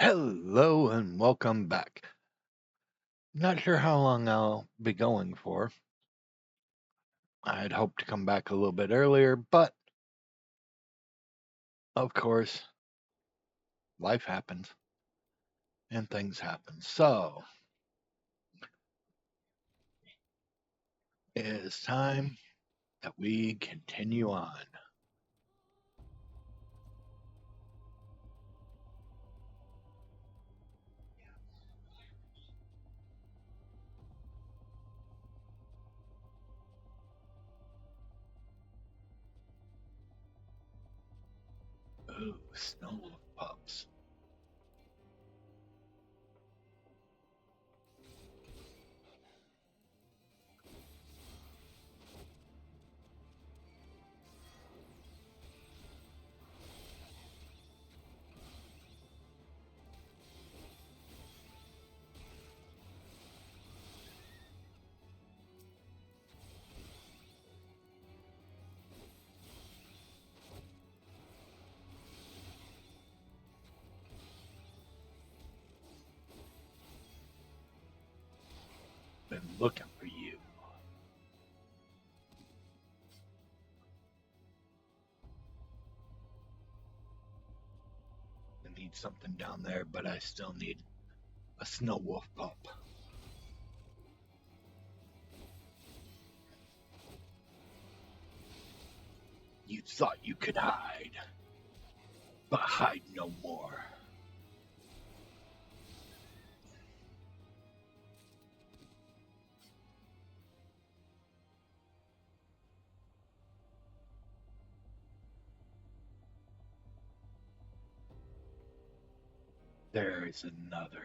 Hello and welcome back. Not sure how long I'll be going for. I had hoped to come back a little bit earlier, but of course, life happens and things happen. So it is time that we continue on. Ooh, snow pups. Been looking for you. I need something down there, but I still need a snow wolf pup. You thought you could hide, but hide no more. There is another.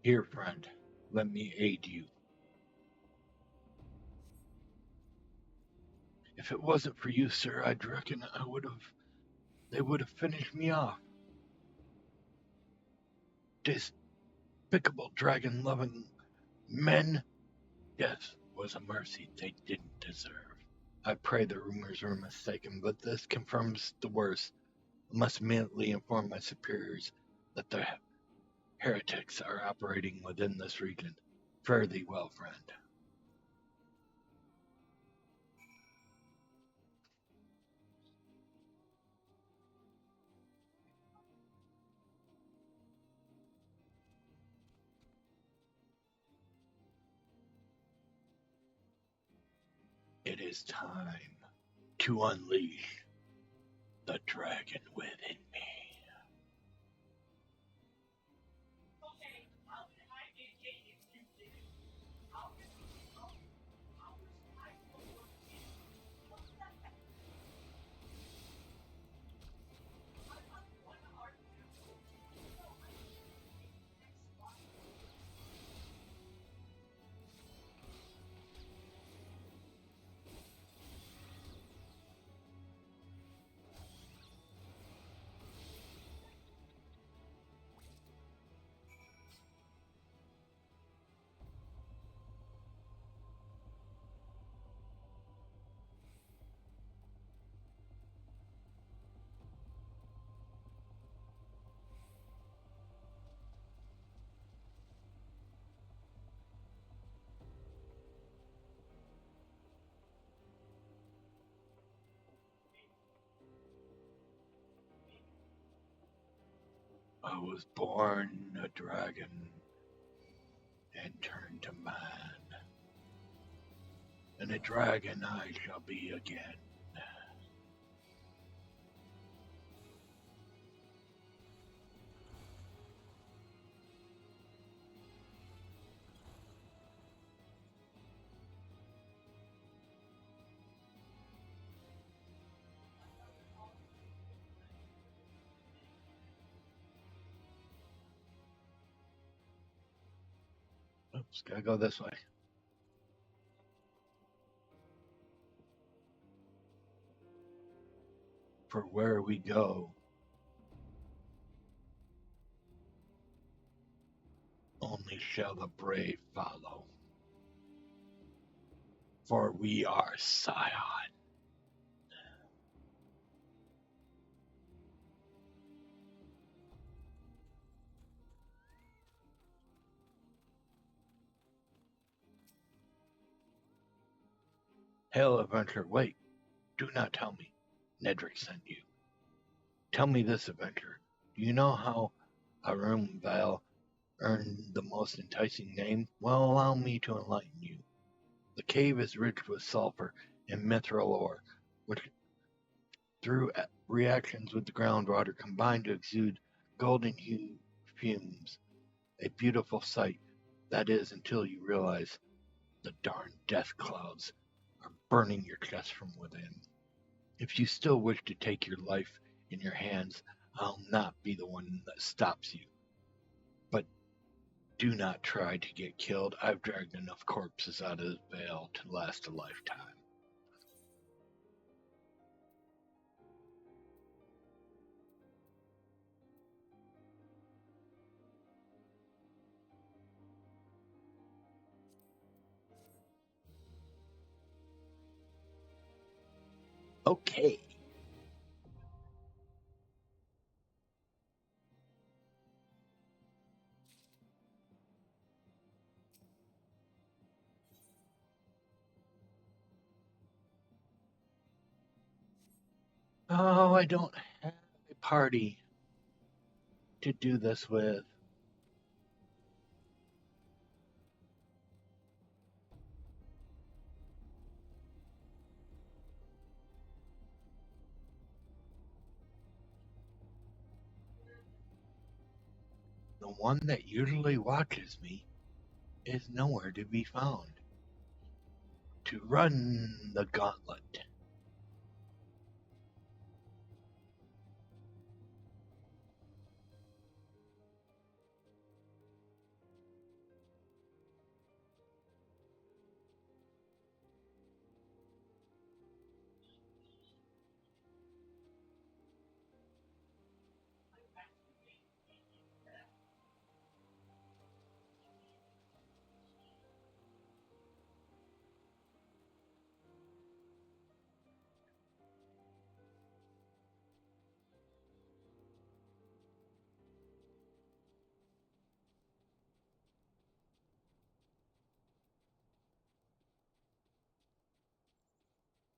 Here, friend, let me aid you. If it wasn't for you, sir, I'd reckon they would have finished me off. Despicable dragon-loving men. Death was a mercy they didn't deserve. I pray the rumors are mistaken, but this confirms the worst. I must immediately inform my superiors that the heretics are operating within this region. Fare thee well, friend. It is time to unleash the dragon within me. I was born a dragon and turned to man, and a dragon I shall be again. Oops, gotta go this way. For where we go, only shall the brave follow. For we are Scion. Hail, adventurer, wait, do not tell me. Nedrick sent you. Tell me this, adventurer. Do you know how Arumval earned the most enticing name? Well, allow me to enlighten you. The cave is rich with sulfur and mithril ore, which, through reactions with the groundwater, combine to exude golden hue fumes. A beautiful sight, that is, until you realize the darn death clouds are burning your chest from within. If you still wish to take your life in your hands, I'll not be the one that stops you. But do not try to get killed. I've dragged enough corpses out of this vale to last a lifetime. Okay. Oh, I don't have a party to do this with. The one that usually watches me is nowhere to be found. To run the gauntlet.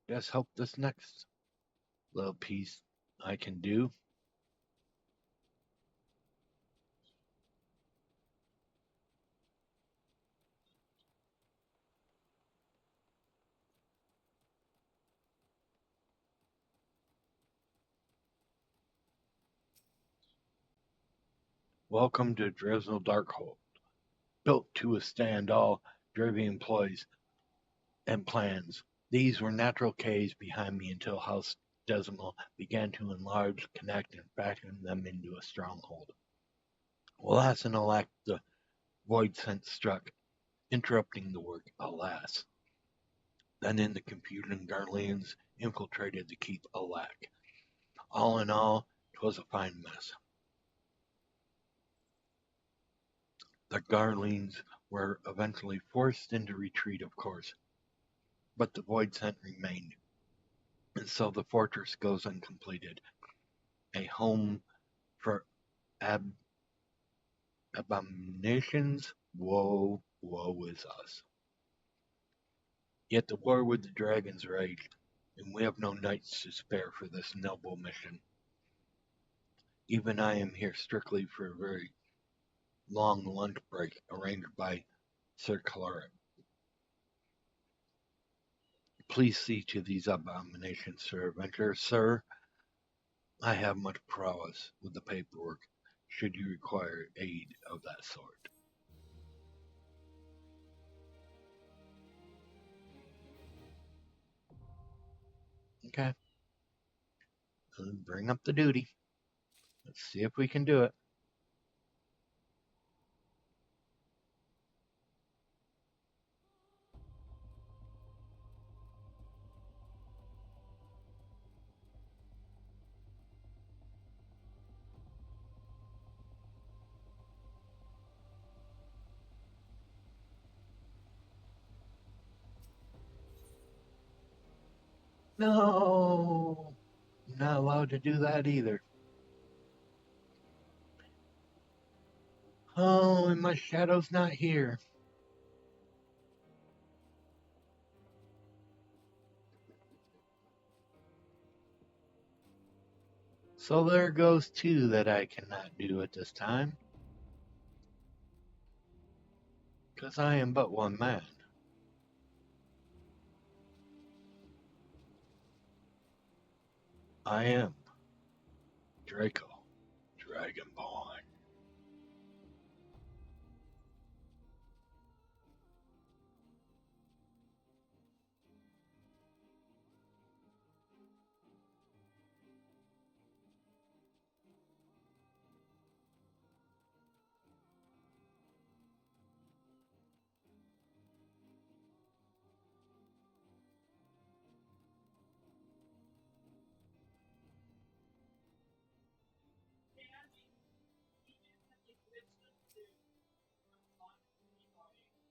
Just hope this next little piece I can do. Welcome to Dresnel Darkhold, built to withstand all Dravian employees and plans. These were natural caves behind me until House Decimal began to enlarge, connect, and fashion them into a stronghold. Alas and alack, the void sense struck, interrupting the work, alas. Then in the computing Garleans infiltrated the keep, alack. All in all, 'twas a fine mess. The Garleans were eventually forced into retreat, of course, but the void scent remained, and so the fortress goes uncompleted, a home for ab- abominations. Woe, woe is us. Yet the war with the dragons raged, and we have no nights to spare for this noble mission. Even I am here strictly for a very long lunch break arranged by Sir Caloric. Please see to these abominations, Sir Adventurer. Sir, I have much prowess with the paperwork, should you require aid of that sort. Okay, bring up the duty. Let's see if we can do it. No, I'm not allowed to do that either. Oh, and my shadow's not here. So there goes two that I cannot do at this time, because I am but one man. I am Draco, Dragonborn.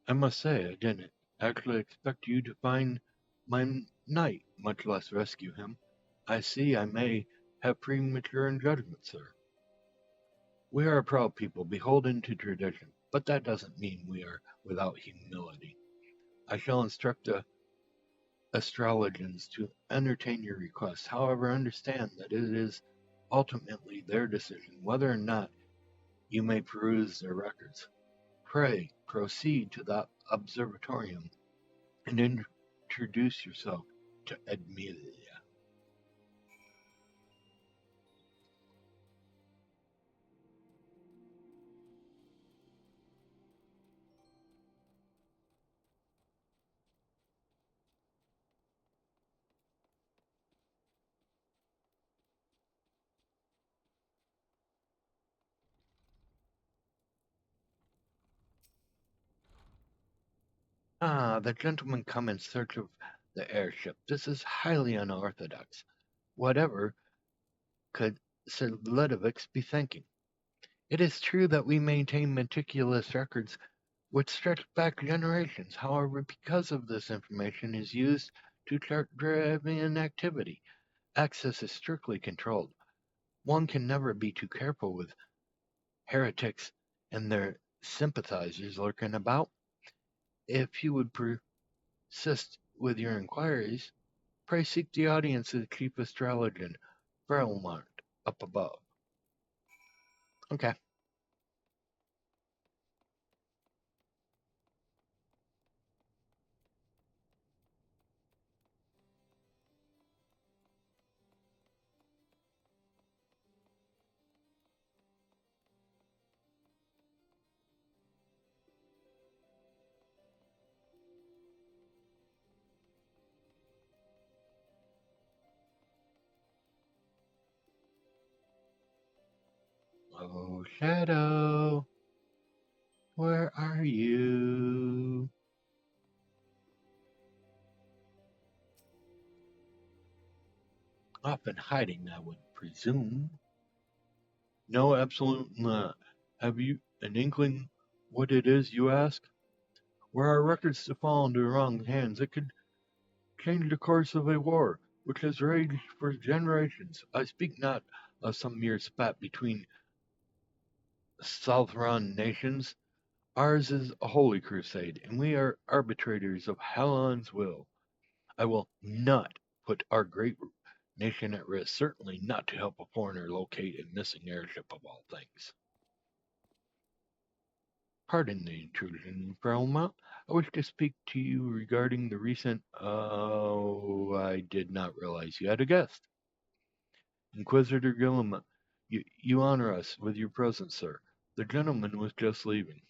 I must say, I didn't actually expect you to find my knight, much less rescue him. I see I may have premature in judgment, sir. We are a proud people, beholden to tradition, but that doesn't mean we are without humility. I shall instruct the astrologers to entertain your request. However, understand that it is ultimately their decision whether or not you may peruse their records. Pray proceed to the observatorium and introduce yourself to Edmelia. Ah, the gentlemen come in search of the airship. This is highly unorthodox. Whatever could Sir Ludovic be thinking? It is true that we maintain meticulous records which stretch back generations. However, because of this information is used to chart driven activity, access is strictly controlled. One can never be too careful with heretics and their sympathizers lurking about. If you would persist with your inquiries, pray seek the audience of the chief astrologer, Belmont, up above. Okay. Oh, Shadow, where are you? Off in hiding, I would presume. No, absolutely not. Have you an inkling what it is, you ask? Were our records to fall into the wrong hands, it could change the course of a war which has raged for generations. I speak not of some mere spat between Southron nations. Ours is a holy crusade, and we are arbitrators of Halon's will. I will not put our great Nation at risk, certainly not to help a foreigner locate a missing airship of all things. Pardon the intrusion, Velma. I wish to speak to you regarding the recent. Oh, I did not realize you had a guest. Inquisitor Gillum, you honor us with your presence, sir. The gentleman was just leaving.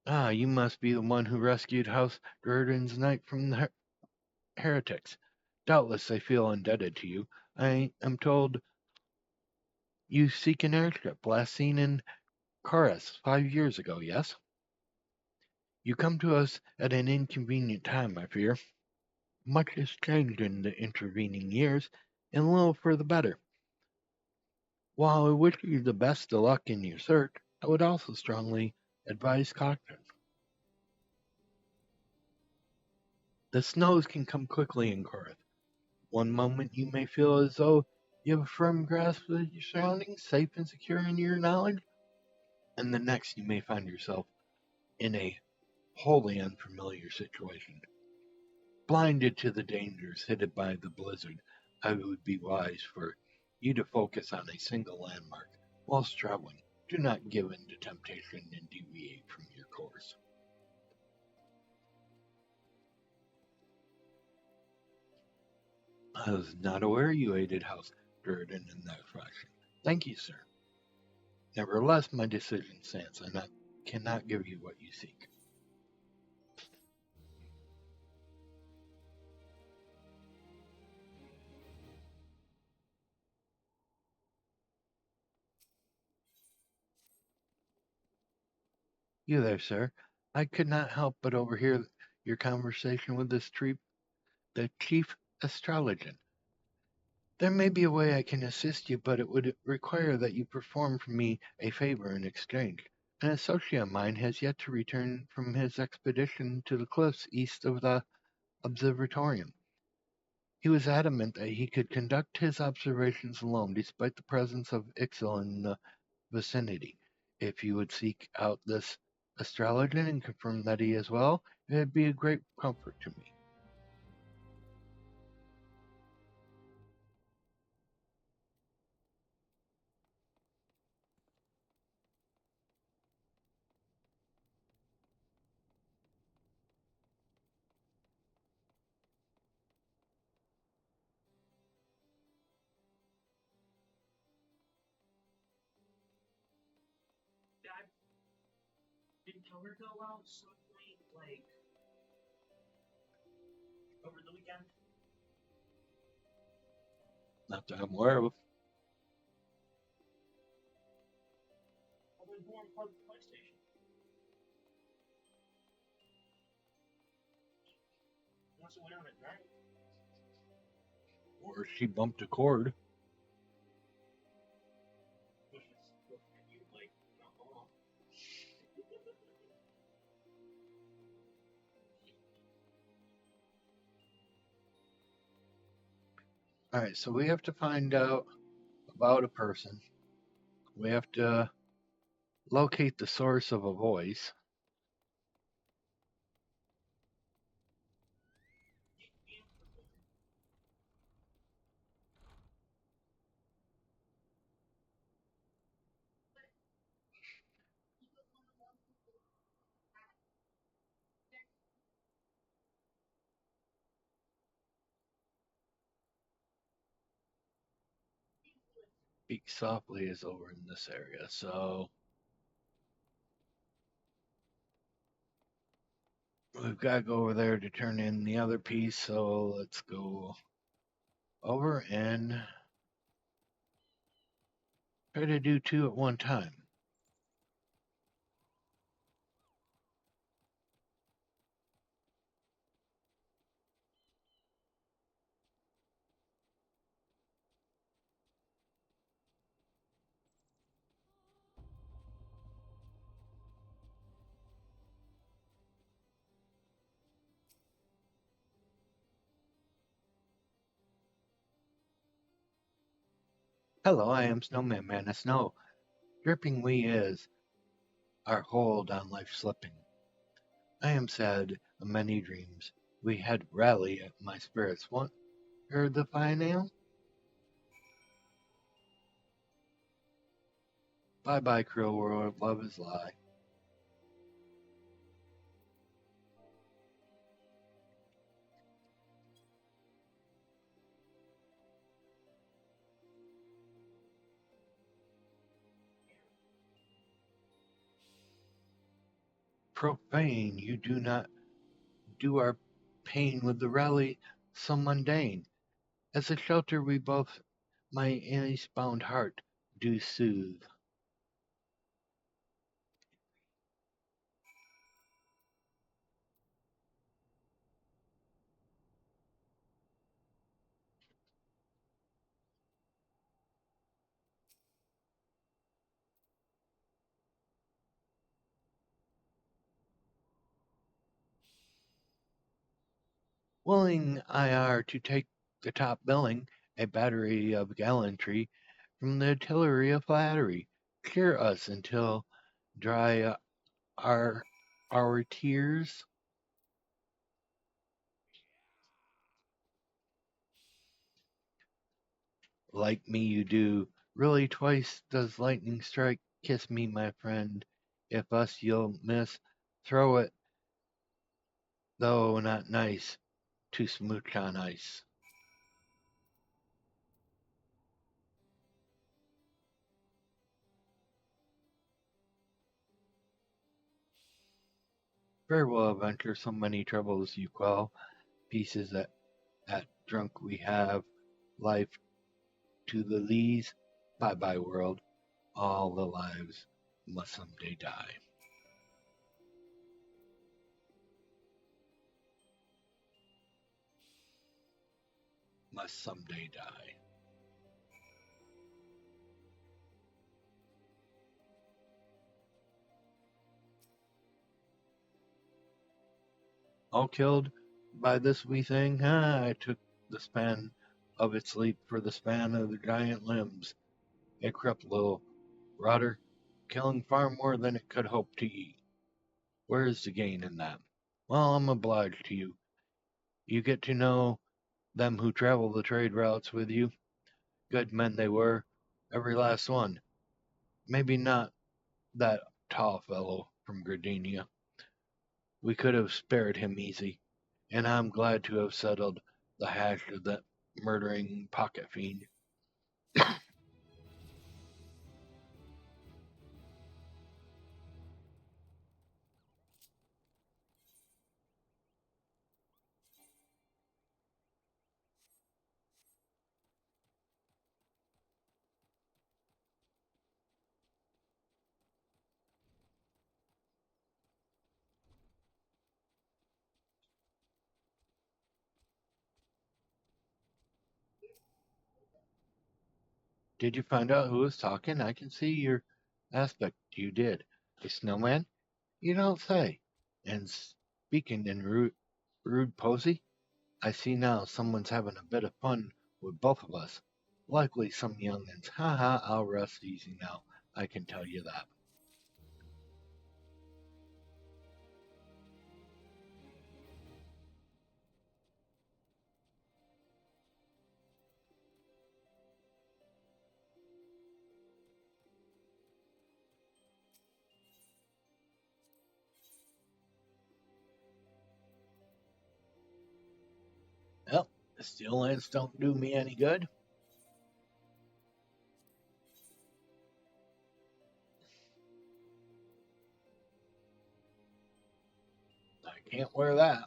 Ah, you must be the one who rescued House Durden's knight from the heretics. Doubtless I feel indebted to you. I am told you seek an airship, last seen in Karas 5 years ago, yes? You come to us at an inconvenient time, I fear. Much has changed in the intervening years, and little for the better. While I wish you the best of luck in your search, I would also strongly advise caution. The snows can come quickly in Corinth. One moment you may feel as though you have a firm grasp of your surroundings, safe and secure in your knowledge, and the next you may find yourself in a wholly unfamiliar situation. Blinded to the dangers hidden by the blizzard, I would be wise for you to focus on a single landmark whilst traveling. Do not give in to temptation and deviate from your course. I was not aware you aided House Durden in that fashion. Thank you, sir. Nevertheless, my decision stands. I cannot give you what you seek. You there, sir. I could not help but overhear your conversation with the chief astrologer. There may be a way I can assist you, but it would require that you perform for me a favor in exchange. An associate of mine has yet to return from his expedition to the cliffs east of the observatorium. He was adamant that he could conduct his observations alone, despite the presence of Ixil in the vicinity. If you would seek out this astrologer and confirm that he is well, it would be a great comfort to me. Did Tomer go out some point, like, over the weekend? Not that I'm aware of. Probably more important than PlayStation. Once it went out at night. Or she bumped a cord. Which is looking at you like, not long. Alright, so we have to find out about a person. We have to locate the source of a voice. Speak softly is over in this area, so we've got to go over there to turn in the other piece, so let's go over and try to do two at one time. Hello, I am Snowman Man of Snow. Dripping we is our hold on life slipping. I am sad of many dreams, We had rally at my spirits want. Heard the final? Bye bye, Krill World. Love is lie. Profane, you do not do our pain with the rally so mundane. As a shelter we both my ice-bound heart do soothe. Willing I are to take the top billing, a battery of gallantry from the artillery of flattery. Cheer us until dry our our tears. Like me you do. Really twice does lightning strike. Kiss me, my friend. If us you'll miss, throw it, though not nice, to smooch on ice. Farewell, adventure, so many troubles you quell. Pieces at drunk we have. Life to the lees. Bye bye, world. All the lives must someday die. Must someday die. All killed by this wee thing? I took the span of its leap for the span of the giant limbs. A corrupt little rotter, killing far more than it could hope to eat. Where is the gain in that? Well, I'm obliged to you. You get to know them who travel the trade routes with you. Good men they were, every last one. Maybe not that tall fellow from Gardenia. We could have spared him easy, and I'm glad to have settled the hash of that murdering pocket fiend. Did you find out who was talking? I can see your aspect. You did. A snowman? You don't say. And speaking in rude posy, I see now someone's having a bit of fun with both of us. Likely some young'uns. Ha ha, I'll rest easy now. I can tell you that. Well, the steel lance don't do me any good. I can't wear that.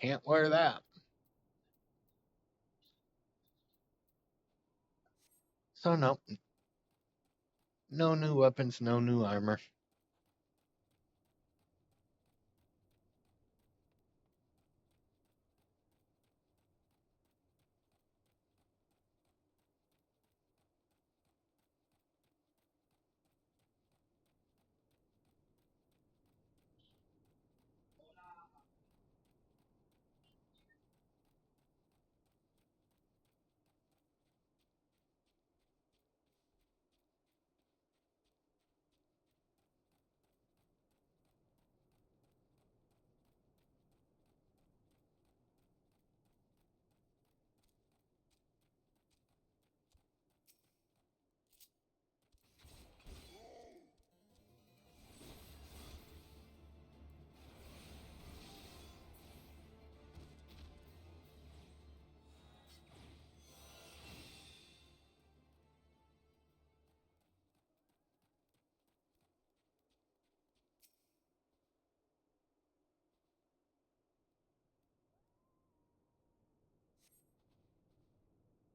Can't wear that. So no, no new weapons, no new armor.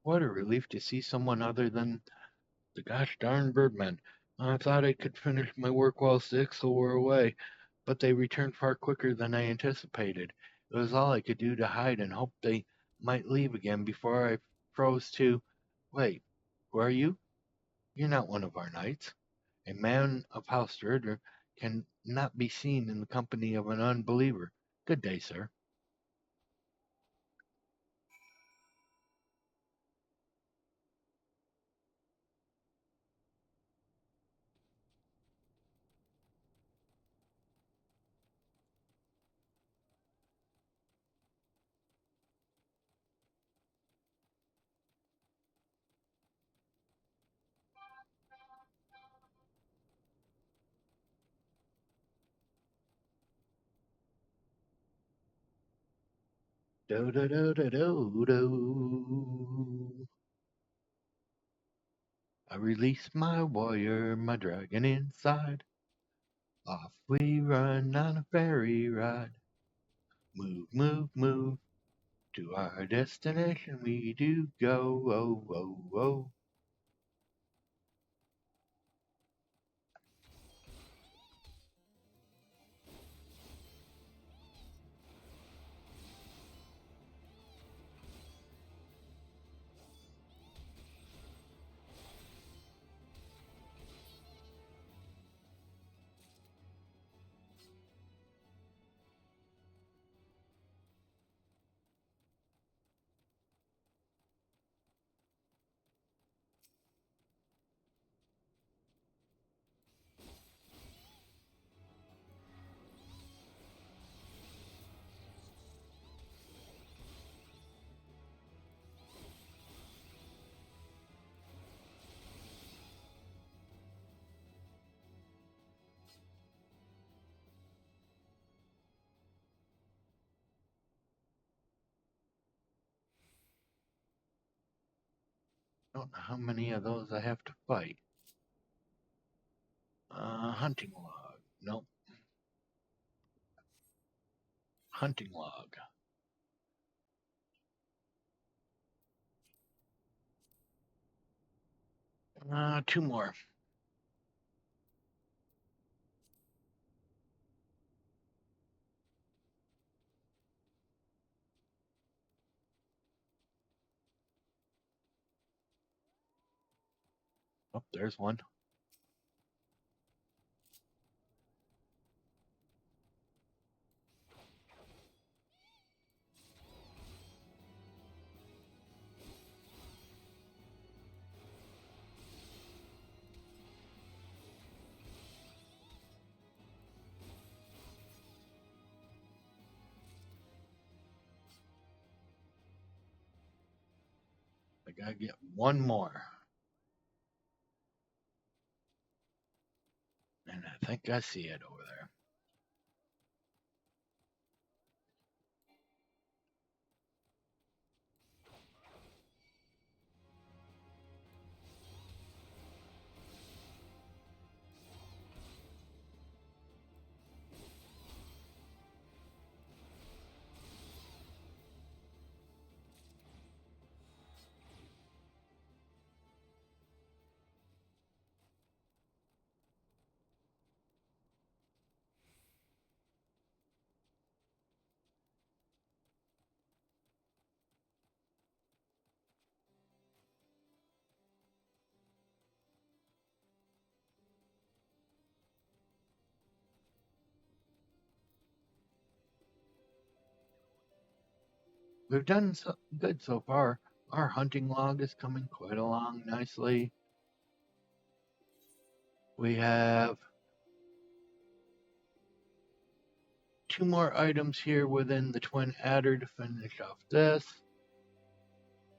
What a relief to see someone other than the gosh darn birdmen. I thought I could finish my work while Six were away, but they returned far quicker than I anticipated. It was all I could do to hide and hope they might leave again before I froze to. Wait, who are you? You're not one of our knights. A man of House Ritter can not be seen in the company of an unbeliever. Good day, sir. Do do do do do do. I release my warrior, my dragon inside. Off we run on a fairy ride. Move, move, move. To our destination we do go. Oh, oh, oh. I don't know how many of those I have to fight. Hunting log. Nope. Hunting log. Two more. Oh, there's one. I gotta get one more. And I think I see it over there. We've done good so far. Our hunting log is coming quite along nicely. We have two more items here within the twin adder to finish off this.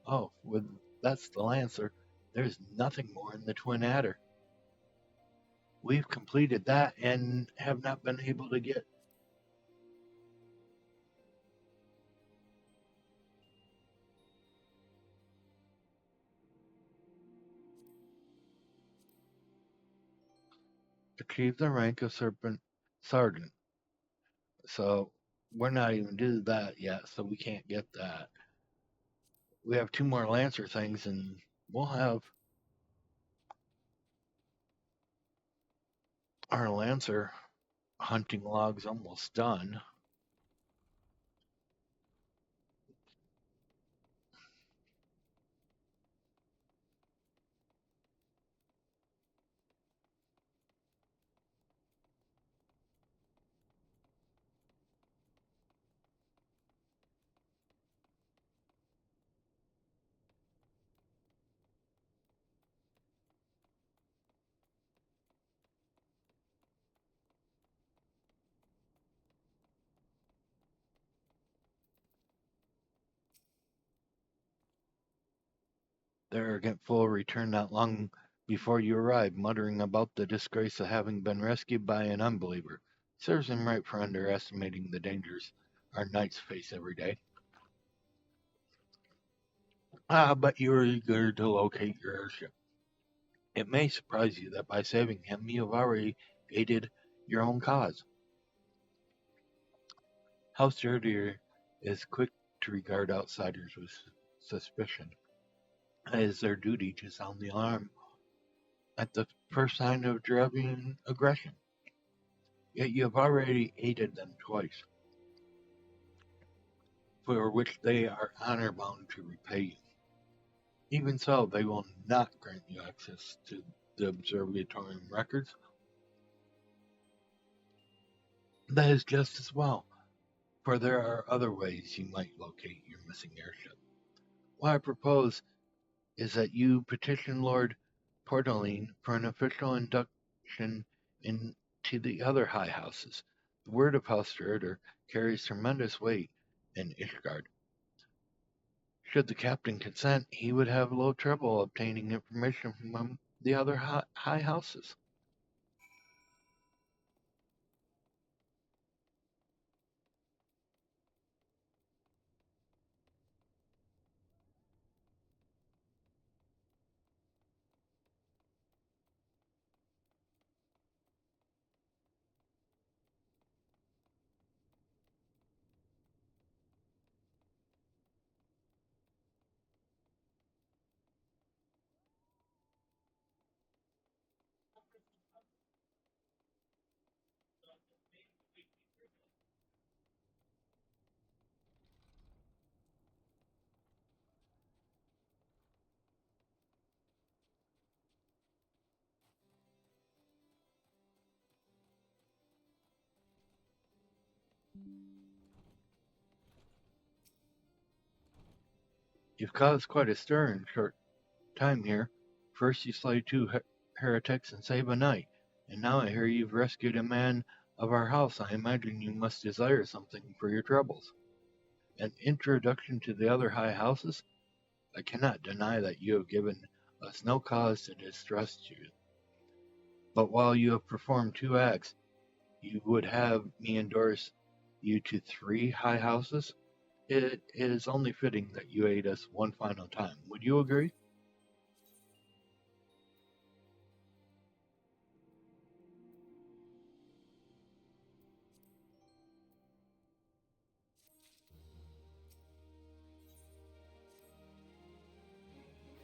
Oh, that's the lancer. There's nothing more in the twin adder. We've completed that and have not been able to get achieve the rank of sergeant. So we're not even do that yet, so we can't get that. We have 2 more Lancer things, and we'll have our Lancer hunting logs almost done. The arrogant fool returned not long before you arrived, muttering about the disgrace of having been rescued by an unbeliever. Serves him right for underestimating the dangers our knights face every day. But you're eager to locate your airship. It may surprise you that by saving him, you have already aided your own cause. House Dirtier is quick to regard outsiders with suspicion. It is their duty to sound the alarm at the first sign of driving aggression. Yet you have already aided them twice, for which they are honor bound to repay you. Even so, they will not grant you access to the observatorium records. That is just as well, for there are other ways you might locate your missing airship. What I propose is that you petition Lord Portoline for an official induction into the other high houses. The word of House Ritter carries tremendous weight in Ishgard. Should the captain consent, he would have little trouble obtaining information from the other high houses. You've caused quite a stir in short time here. First you slay 2 heretics and save a knight, and now I hear you've rescued a man of our house. I imagine you must desire something for your troubles. An introduction to the other high houses? I cannot deny that you have given us no cause to distrust you. But while you have performed 2 acts, you would have me endorse you to 3 high houses? It is only fitting that you aid us one final time. Would you agree?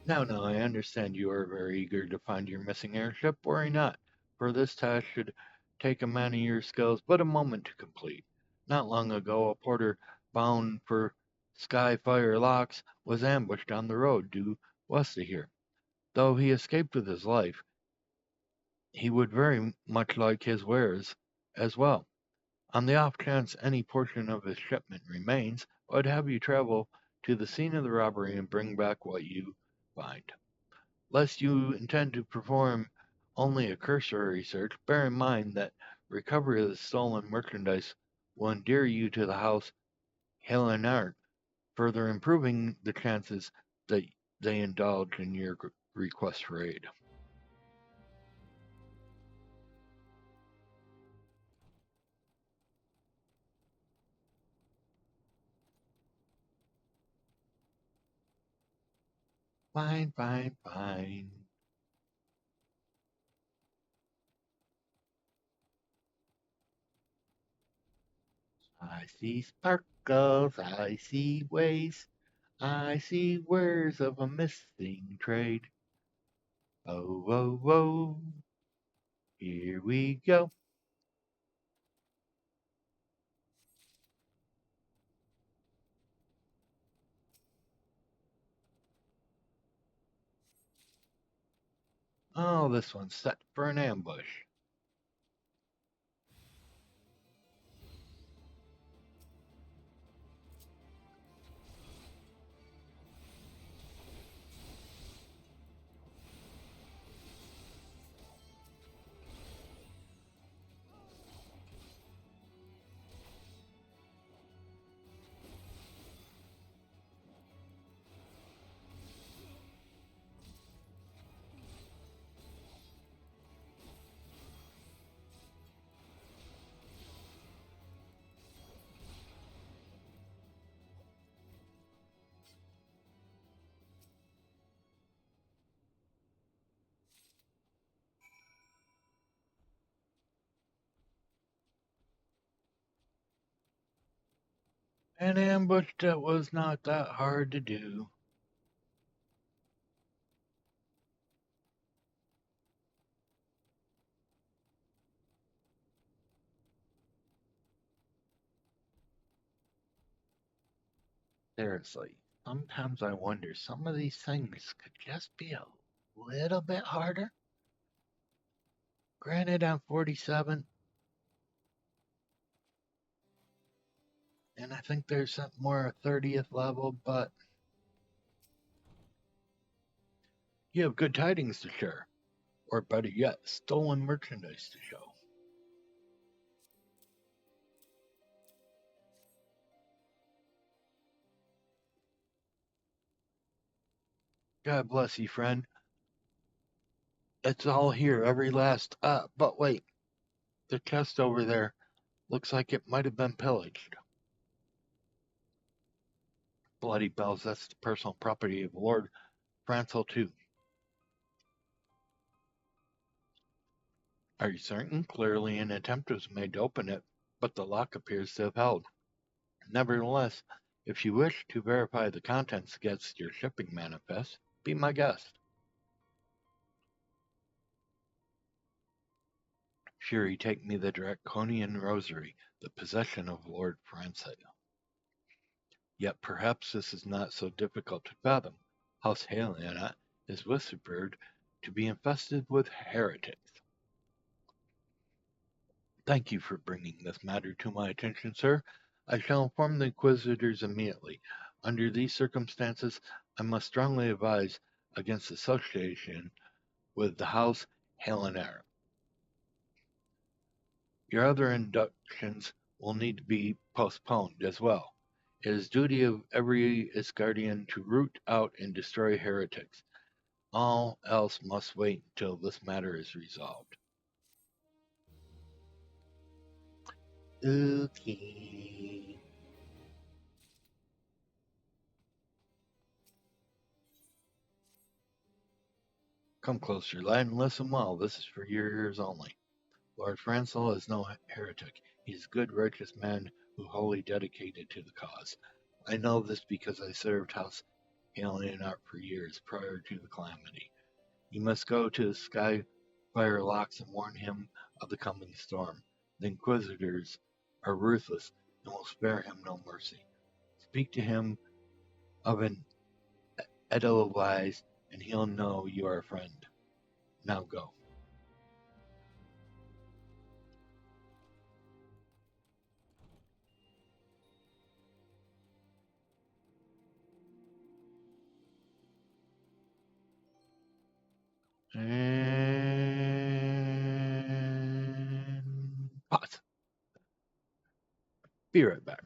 Now, I understand you are very eager to find your missing airship. Worry not, for this task should take a man of your skills but a moment to complete. Not long ago, a porter bound for Skyfire Locks was ambushed on the road due west of here. Though he escaped with his life, he would very much like his wares as well. On the off chance any portion of his shipment remains, I'd have you travel to the scene of the robbery and bring back what you find. Lest you intend to perform only a cursory search, bear in mind that recovery of the stolen merchandise will endear you to the house Helenard, further improving the chances that they indulge in your request for aid. Fine, fine, fine. I see sparkles, I see waves. I see wares of a missing trade. Oh, oh, oh, here we go. Oh, this one's set for an ambush. An ambush that was not that hard to do. Seriously, sometimes I wonder some of these things could just be a little bit harder. Granted, I'm 47, and I think there's something more at 30th level, but you have good tidings to share, or better yet, stolen merchandise to show. God bless you, friend. It's all here, every last. But wait, the chest over there looks like it might have been pillaged. Bloody bells, that's the personal property of Lord Francel, too. Are you certain? Clearly an attempt was made to open it, but the lock appears to have held. Nevertheless, if you wish to verify the contents against your shipping manifest, be my guest. Sure, you take me the Draconian Rosary, the possession of Lord Francel. Yet perhaps this is not so difficult to fathom. House Helena is whispered to be infested with heretics. Thank you for bringing this matter to my attention, sir. I shall inform the Inquisitors immediately. Under these circumstances, I must strongly advise against association with the House Helena. Your other inductions will need to be postponed as well. It is duty of every Iscardian to root out and destroy heretics. All else must wait until this matter is resolved. Okay. Come closer, lad, and listen well. This is for your ears only. Lord Francel is no heretic. He is a good, righteous man who wholly dedicated to the cause. I know this because I served House Helena for years prior to the calamity. You must go to the Skyfire Locks and warn him of the coming storm. The Inquisitors are ruthless and will spare him no mercy. Speak to him of an Edelweiss, and he'll know you are a friend. Now go. And pause. Be right back.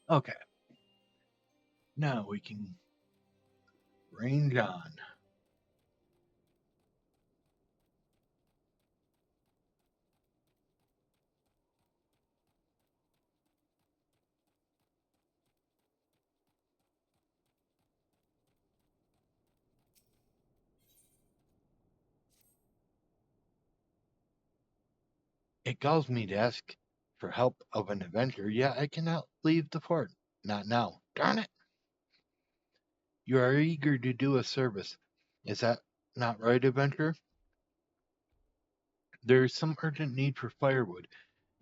Okay, now we can range on. It calls me to ask for help of an adventure, yet I cannot leave the fort. Not now. Darn it! You are eager to do a service. Is that not right, adventurer? There is some urgent need for firewood,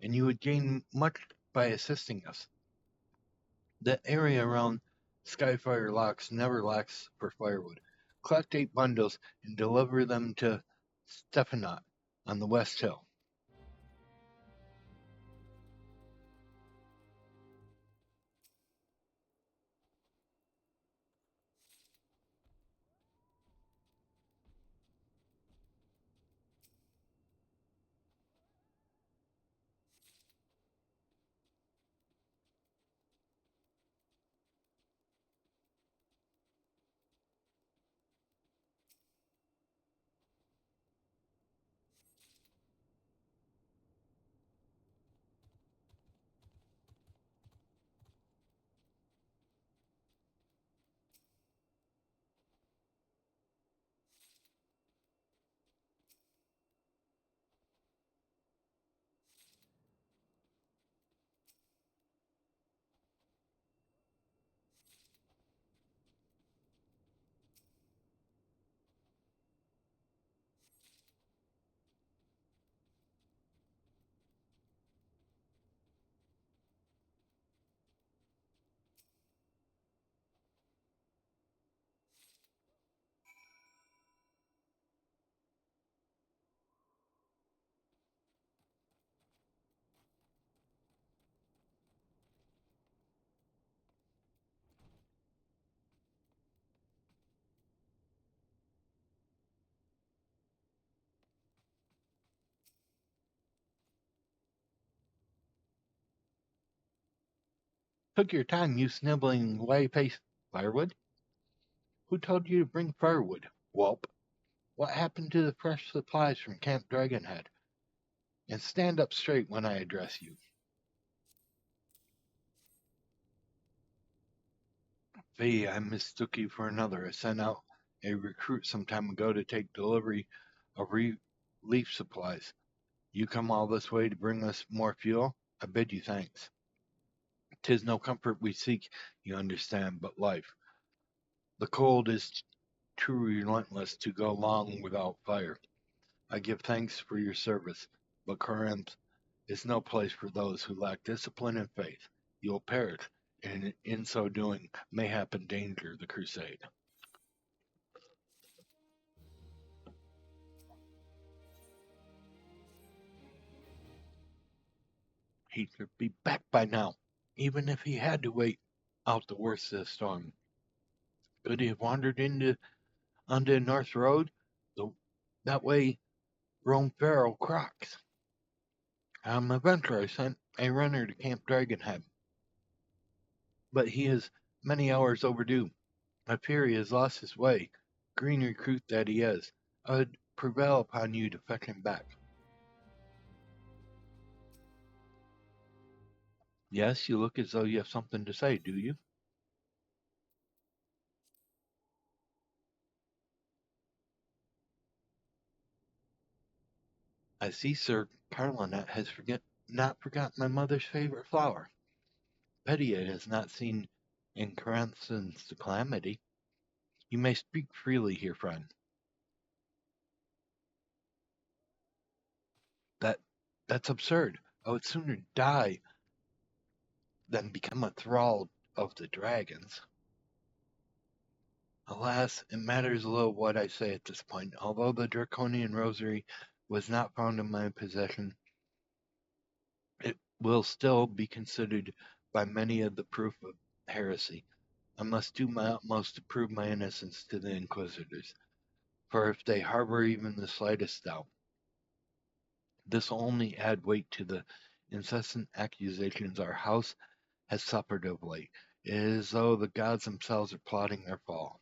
and you would gain much by assisting us. The area around Skyfire Locks never lacks for firewood. Collect 8 bundles and deliver them to Stephanot on the West Hill. Took your time, you sniveling white-faced firewood? Who told you to bring firewood, whelp? What happened to the fresh supplies from Camp Dragonhead? And stand up straight when I address you. Fee, I mistook you for another. I sent out a recruit some time ago to take delivery of relief supplies. You come all this way to bring us more fuel? I bid you thanks. 'Tis no comfort we seek, you understand, but life. The cold is too relentless to go long without fire. I give thanks for your service, but Corinth is no place for those who lack discipline and faith. You will perish, and in so doing, mayhap endanger the crusade. He should be back by now, even if he had to wait out the worst of the storm. Could he have wandered onto the North Road? The, that way roam Pharaoh Crocs. Eventually I sent a runner to Camp Dragonhead, but he is many hours overdue. I fear he has lost his way. Green recruit that he is. I would prevail upon you to fetch him back. Yes, you look as though you have something to say, do you? I see Sir Carlonet has not forgotten my mother's favorite flower. Pity it has not seen in Cranston's calamity. You may speak freely here, friend. That that's absurd. I would sooner die than become a thrall of the dragons. Alas, it matters little what I say at this point. Although the draconian rosary was not found in my possession, it will still be considered by many of the proof of heresy. I must do my utmost to prove my innocence to the Inquisitors, for if they harbor even the slightest doubt, this will only add weight to the incessant accusations our house has suffered of late. It is as though the gods themselves are plotting their fall.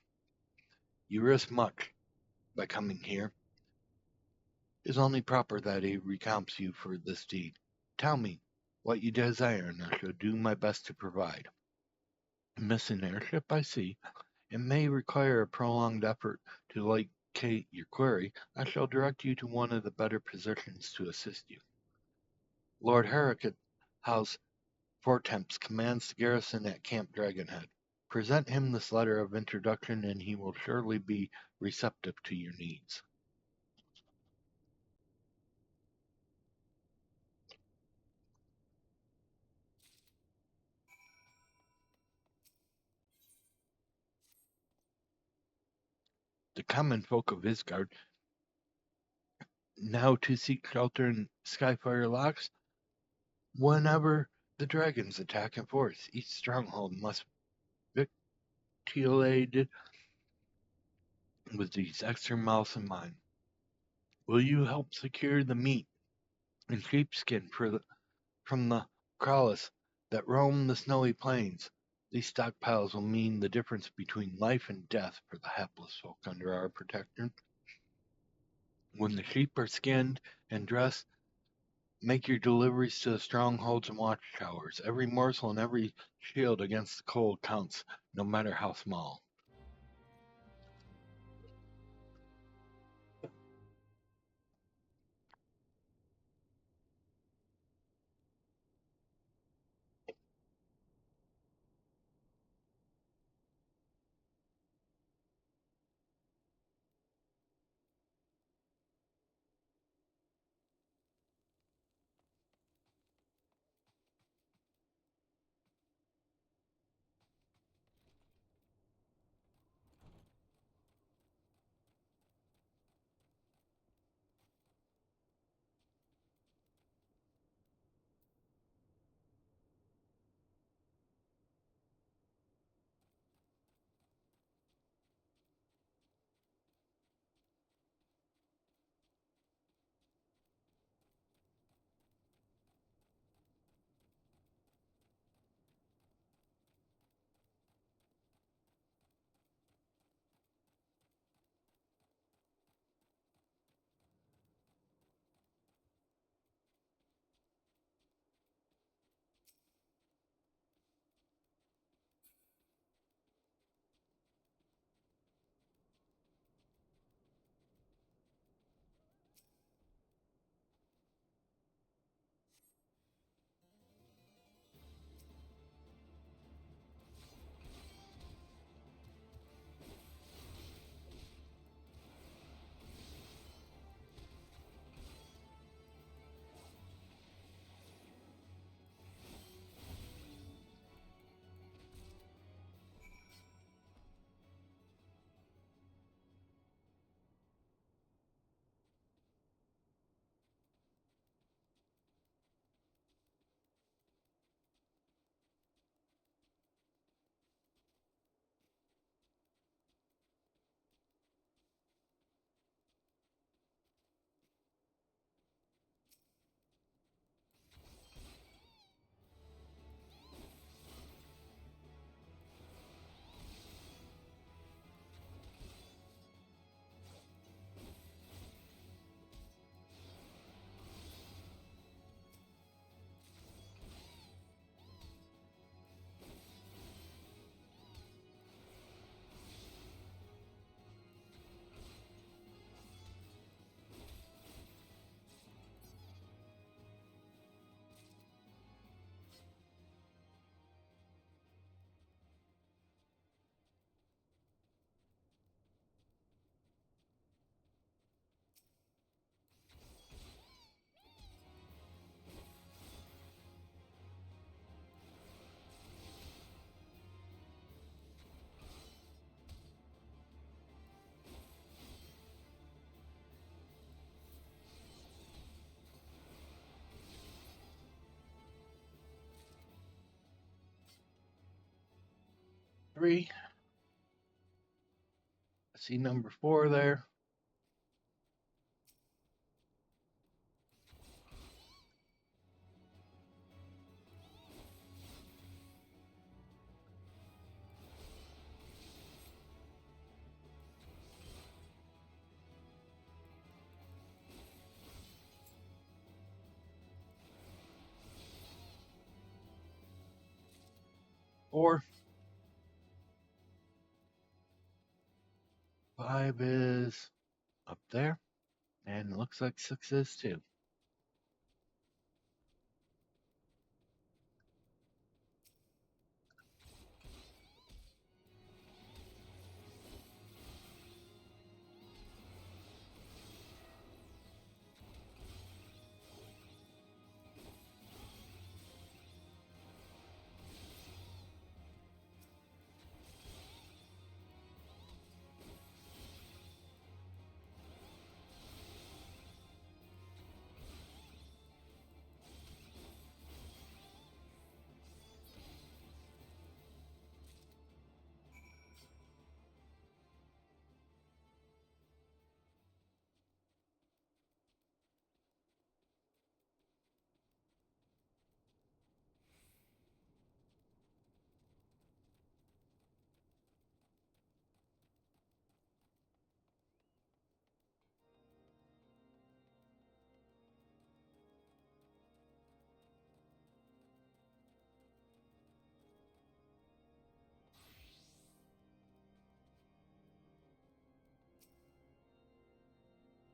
You risk much by coming here. It is only proper that he recompense you for this deed. Tell me what you desire, and I shall do my best to provide. Missing airship, I see. It may require a prolonged effort to locate your query. I shall direct you to one of the better positions to assist you. Lord Harrowgate House Fortemps commands the garrison at Camp Dragonhead. Present him this letter of introduction, and he will surely be receptive to your needs. The common folk of Isgard, now to seek shelter in Skyfire Locks, whenever the dragons attack in force, each stronghold must be victuallated with these extra mouths in mind. Will you help secure the meat and sheepskin from the kralis that roam the snowy plains? These stockpiles will mean the difference between life and death for the hapless folk under our protection. When the sheep are skinned and dressed, make your deliveries to the strongholds and watchtowers. Every morsel and every shield against the cold counts, no matter how small. 3. I see number 4 there. Four. 5 is up there. And looks like 6 is too.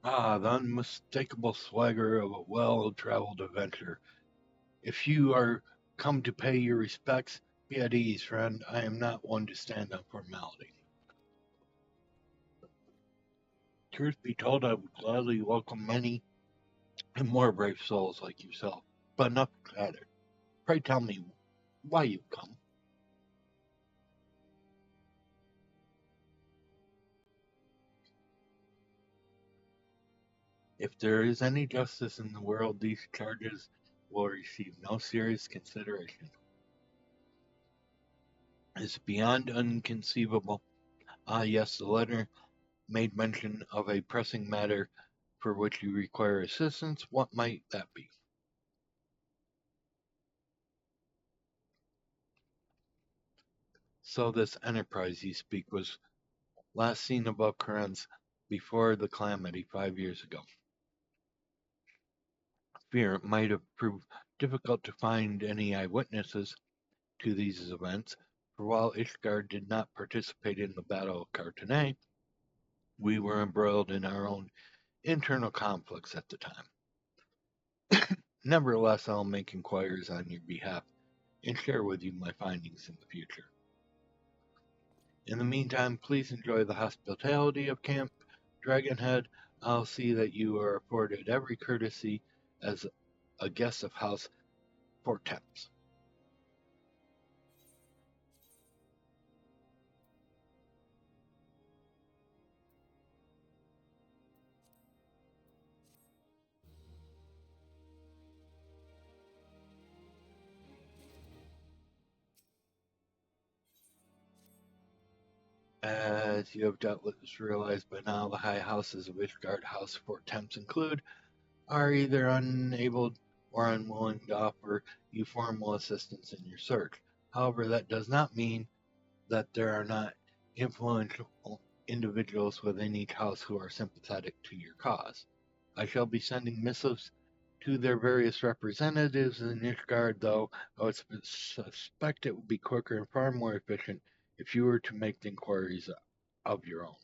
The unmistakable swagger of a well-traveled adventurer. If you are come to pay your respects, be at ease, friend. I am not one to stand on formality. Truth be told, I would gladly welcome many and more brave souls like yourself. But enough chatter. Pray tell me why you've come. If there is any justice in the world, these charges will receive no serious consideration. It's beyond inconceivable. Ah, yes, the letter made mention of a pressing matter for which you require assistance. What might that be? So this enterprise you speak was last seen above Korenz before the calamity 5 years ago. Fear it might have proved difficult to find any eyewitnesses to these events, for while Ishgard did not participate in the Battle of Cartonnay, we were embroiled in our own internal conflicts at the time. Nevertheless, I'll make inquiries on your behalf and share with you my findings in the future. In the meantime, please enjoy the hospitality of Camp Dragonhead. I'll see that you are afforded every courtesy as a guest of House Fortemps. As you have doubtless realized by now, the high houses of Ishgard House Fortemps include are either unable or unwilling to offer you formal assistance in your search. However, that does not mean that there are not influential individuals within each house who are sympathetic to your cause. I shall be sending missives to their various representatives in Ishgard, though I would suspect it would be quicker and far more efficient if you were to make the inquiries of your own.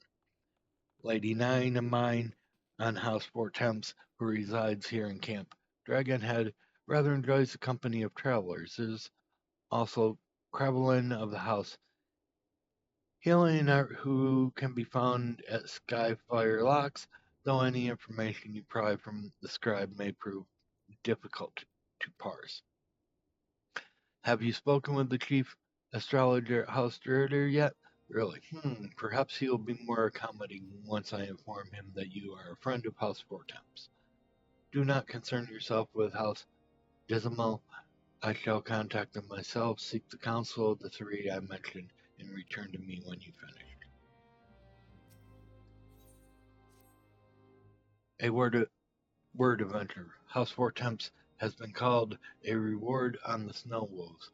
Lady Nine of mine on House Fortemps, who resides here in Camp Dragonhead, rather enjoys the company of travelers. There's also Kravelin of the House Helion, who can be found at Skyfire Locks, though any information you pry from the scribe may prove difficult to parse. Have you spoken with the chief astrologer at House Druider yet? Really? Perhaps he'll be more accommodating once I inform him that you are a friend of House Fortemps. Do not concern yourself with House Dismal. I shall contact them myself, seek the counsel of the 3 I mentioned, and return to me when you finish. A word adventure. House Four Temps has been called a reward on the snow wolves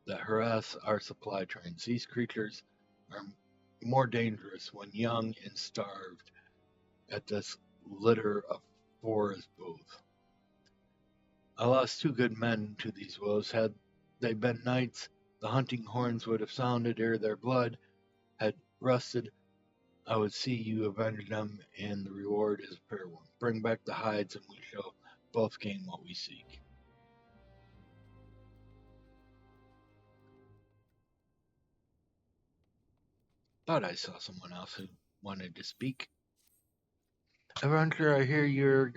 that harass our supply trains. These creatures are more dangerous when young and starved at this litter of forest wolves. I lost two good men to these wolves. Had they been knights, the hunting horns would have sounded ere their blood had rusted. I would see you avenge them, and the reward is a fair one. Bring back the hides, and we shall both gain what we seek. Thought I saw someone else who wanted to speak. Avenger, I hear you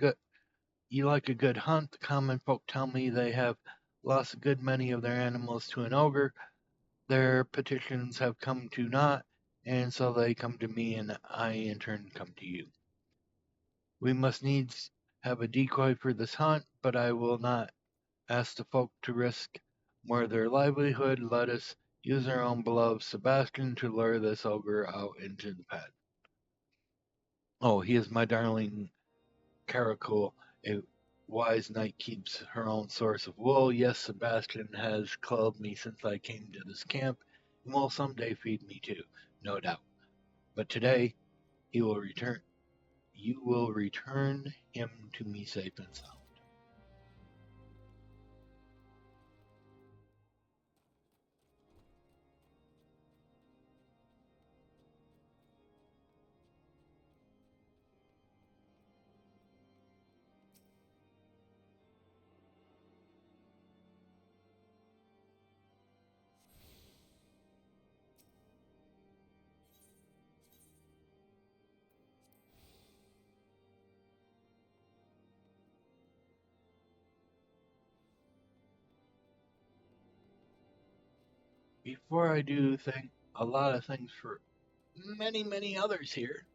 like a good hunt. The common folk tell me they have lost a good many of their animals to an ogre. Their petitions have come to naught, and so they come to me, and I in turn come to you. We must needs have a decoy for this hunt, but I will not ask the folk to risk more of their livelihood. Let us use our own beloved Sebastian to lure this ogre out into the pen. Oh, he is my darling Caracol. A wise knight keeps her own source of wool. Yes, Sebastian has clothed me since I came to this camp, and will someday feed me too, no doubt. But today he will return. You will return him to me safe and sound. Before I do a lot of things for many, many others here.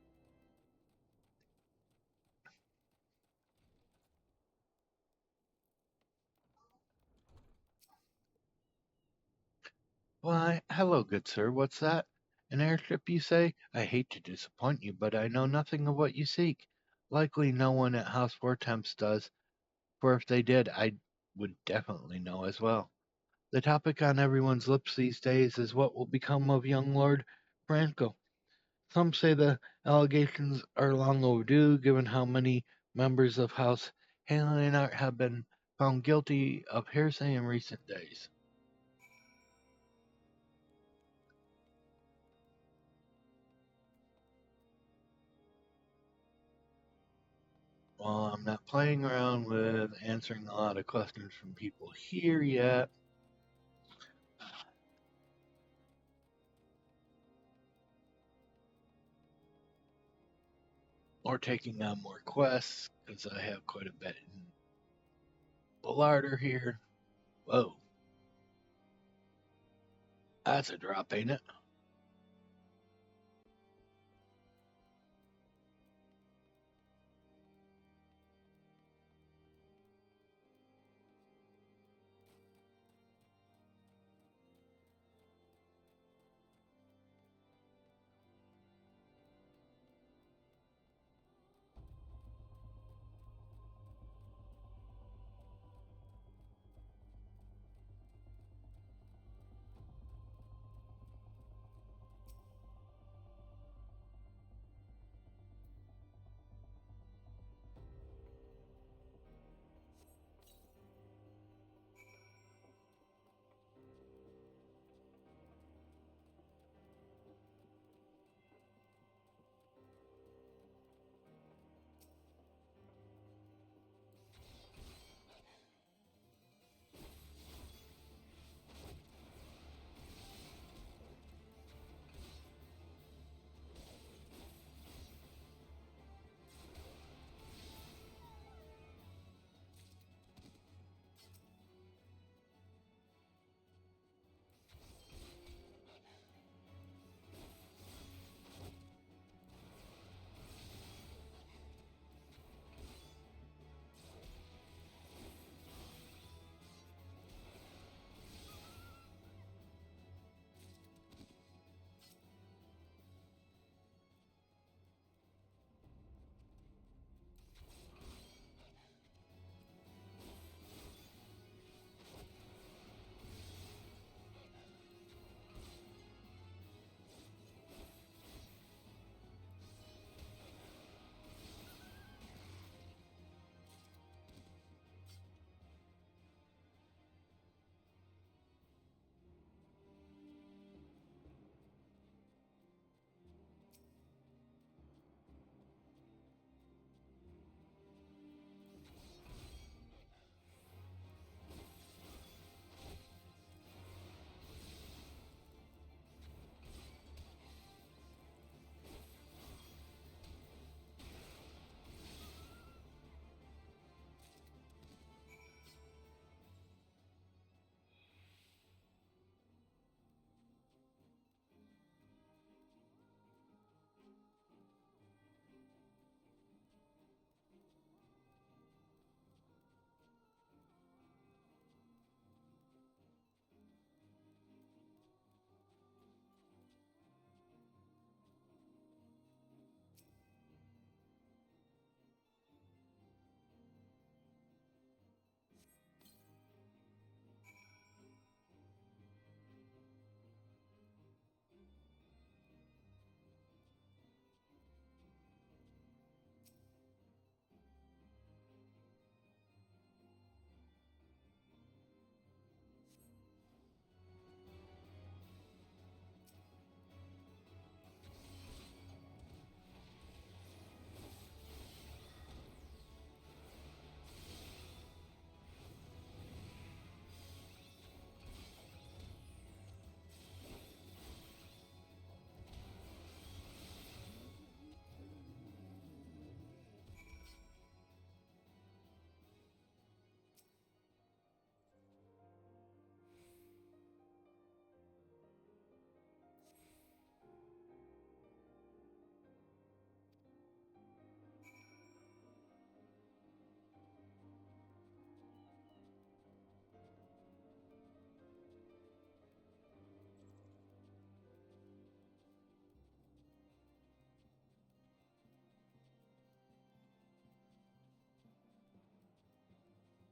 Why, hello, good sir. What's that? An airship, you say? I hate to disappoint you, but I know nothing of what you seek. Likely no one at House Four Temps does, for if they did, I would definitely know as well. The topic on everyone's lips these days is what will become of young Lord Franco. Some say the allegations are long overdue, given how many members of House Halianart have been found guilty of heresy in recent days. Well, I'm not playing around with answering a lot of questions from people here yet. Or taking on more quests, because I have quite a bit in the larder here. Whoa. That's a drop, ain't it?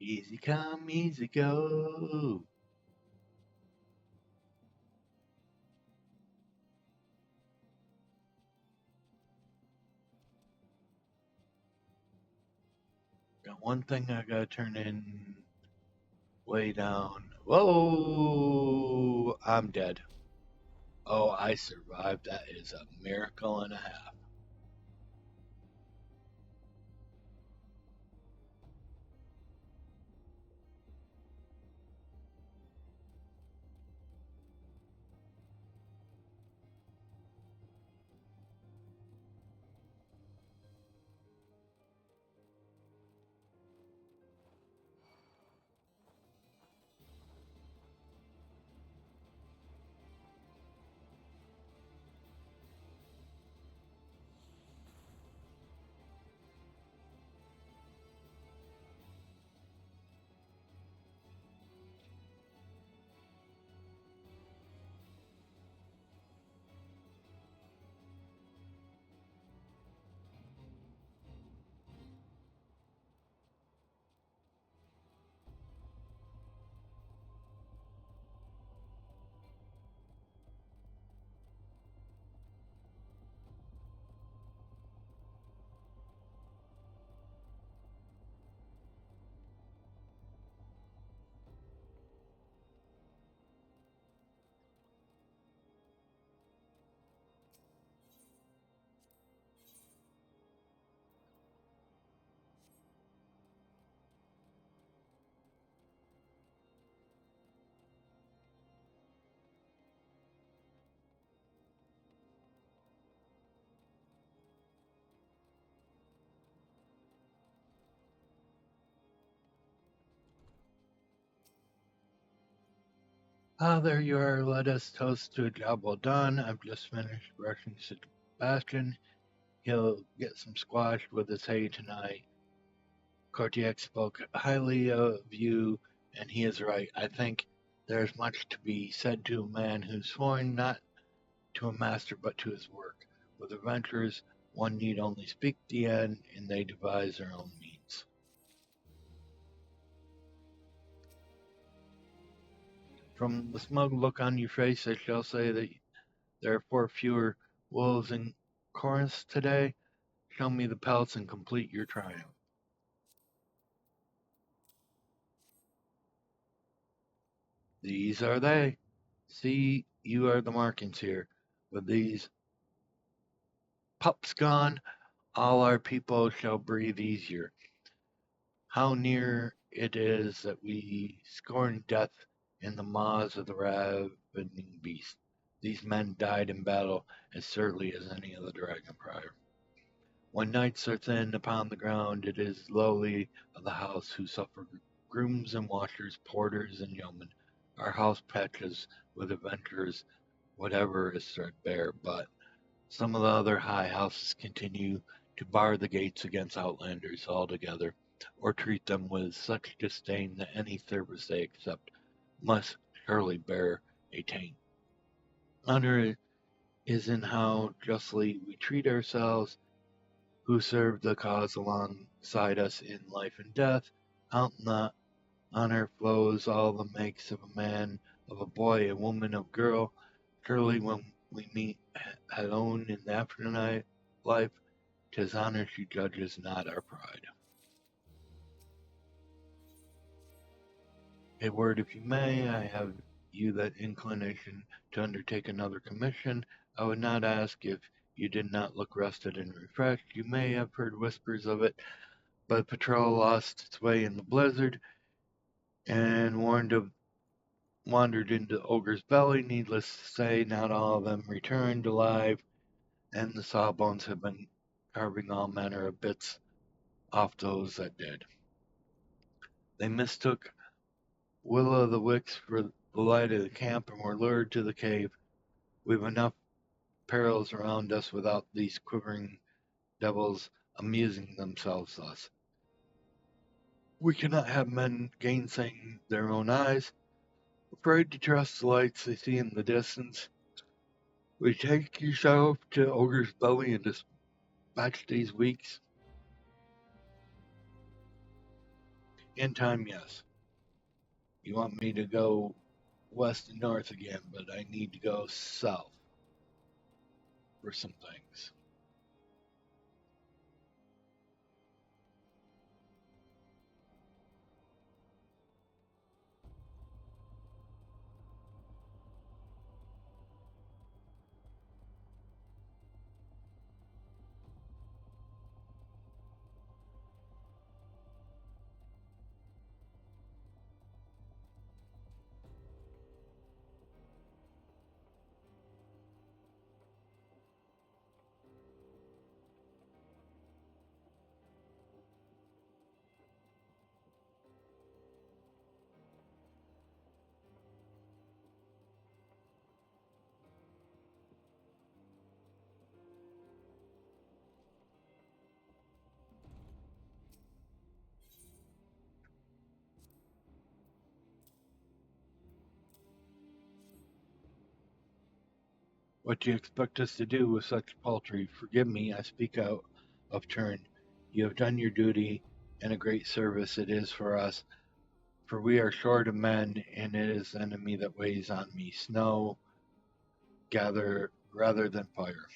Easy come, easy go. Got one thing I gotta turn in way down. Whoa! I'm dead. Oh, I survived. That is a miracle and a half. Ah, there you are. Let us toast to a job well done. I've just finished brushing Sebastian. He'll get some squash with his hay tonight. Cortiak spoke highly of you, and he is right. I think there is much to be said to a man who's sworn not to a master but to his work. With adventurers, one need only speak the end, and they devise their own means. From the smug look on your face, I shall say that there are 4 fewer wolves in Corinth today. Show me the pelts and complete your triumph. These are they. See, you are the markings here. With these pups gone, all our people shall breathe easier. How near it is that we scorn death in the maws of the ravening beast. These men died in battle as certainly as any of the dragon prior. When knights are thin upon the ground, it is lowly of the house who suffer grooms and washers, porters and yeomen. Our house patches with adventurers, whatever is threadbare, but some of the other high houses continue to bar the gates against outlanders altogether, or treat them with such disdain that any service they accept must surely bear a taint. Honor is in how justly we treat ourselves who serve the cause alongside us in life and death. Out in the honor flows all the makes of a man, of a boy, a woman, of girl. Surely when we meet alone in the afternight life, 'tis honor she judges, not our pride. A word if you may, I have you that inclination to undertake another commission. I would not ask if you did not look rested and refreshed. You may have heard whispers of it, but patrol lost its way in the blizzard and wandered into Ogre's belly. Needless to say, not all of them returned alive, and the sawbones have been carving all manner of bits off those that did. They mistook Will o' the Wisps for the light of the camp and were lured to the cave. We've enough perils around us without these quivering devils amusing themselves thus. We cannot have men gainsaying their own eyes, afraid to trust the lights they see in the distance. We take yourself to Ogre's belly and dispatch these weeks. In time, yes. You want me to go west and north again, but I need to go south for some things. What do you expect us to do with such paltry? Forgive me, I speak out of turn. You have done your duty, and a great service it is for us, for we are short of men, and it is the enemy that weighs on me. Snow gather rather than fire.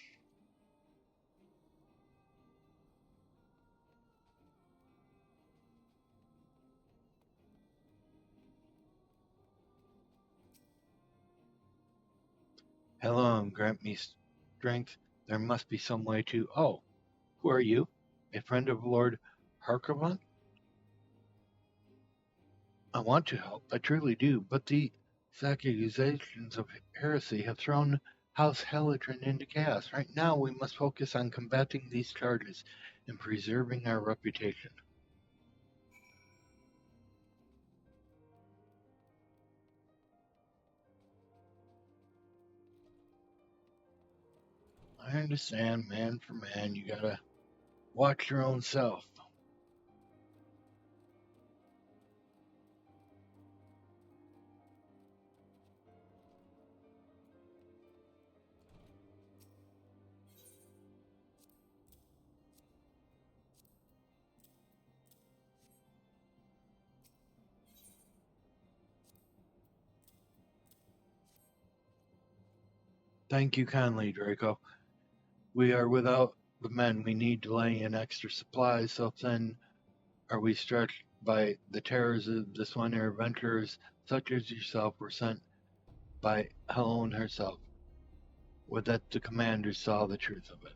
Hello, and grant me strength. There must be some way to. Oh, who are you? A friend of Lord Harkovan? I want to help, I truly do, but the accusations of heresy have thrown House Helitron into chaos. Right now, we must focus on combating these charges and preserving our reputation. I understand, man for man, you gotta watch your own self. Thank you kindly, Draco. We are without the men we need to lay in extra supplies, so thin are we stretched by the terrors of this winter. Adventurers such as yourself were sent by Helen herself. Would that the commander saw the truth of it.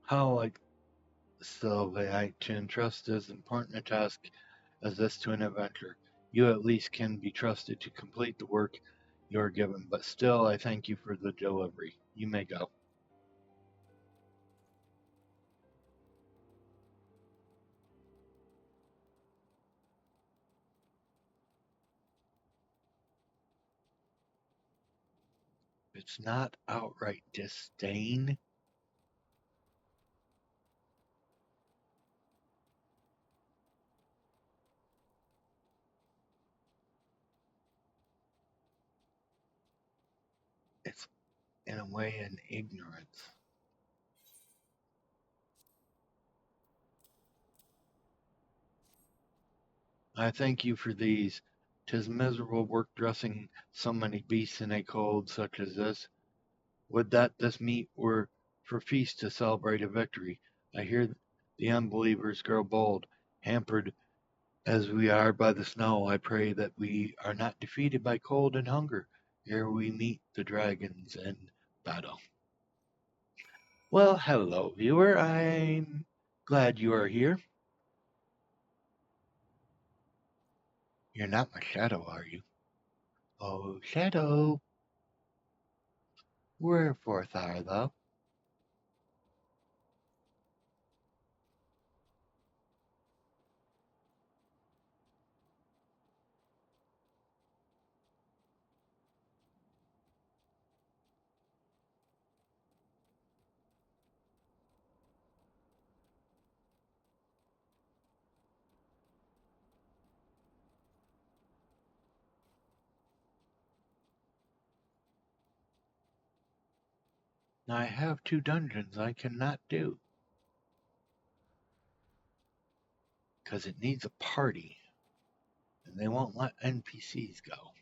How like Sylvie to entrust as important a task as this to an adventurer. You at least can be trusted to complete the work you are given, but still I thank you for the delivery. You may go. It's not outright disdain. It's in a way an ignorance. I thank you for these. 'Tis miserable work dressing so many beasts in a cold such as this. Would that this meat were for feast to celebrate a victory. I hear the unbelievers grow bold, hampered as we are by the snow. I pray that we are not defeated by cold and hunger ere we meet the dragons in battle. Well, hello, viewer. I'm glad you are here. You're not my shadow, are you? Oh, shadow. Wherefore art thou? I have 2 dungeons I cannot do, 'cause it needs a party, and they won't let NPCs go.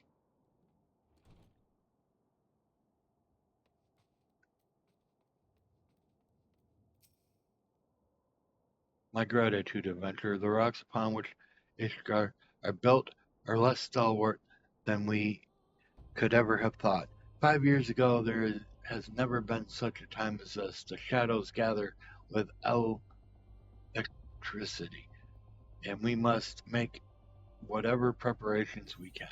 My gratitude, adventurer. The rocks upon which Ishgar are built are less stalwart than we could ever have thought. 5 years ago, has never been such a time as this. The shadows gather with electricity, and we must make whatever preparations we can.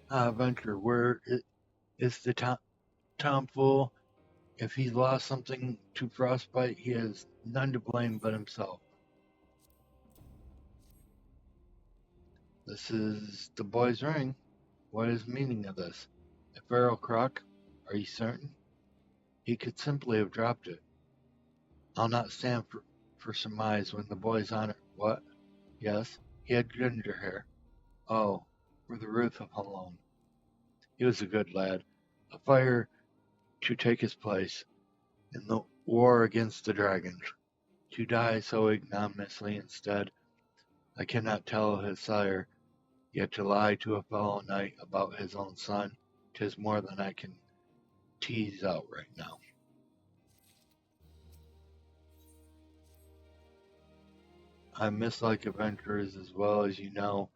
Adventurer, where is the tomfool? If he lost something to frostbite, he has none to blame but himself. This is the boy's ring. What is the meaning of this? A feral croc? Are you certain? He could simply have dropped it. I'll not stand for surmise when the boy's honor. What? Yes, he had ginger hair. Oh, for the Ruth of alone. He was a good lad. A fire to take his place in the war against the dragons. To die so ignominiously instead. I cannot tell his sire, yet to lie to a fellow knight about his own son, 'tis more than I can tease out right now. I mislike adventurers as well as you know,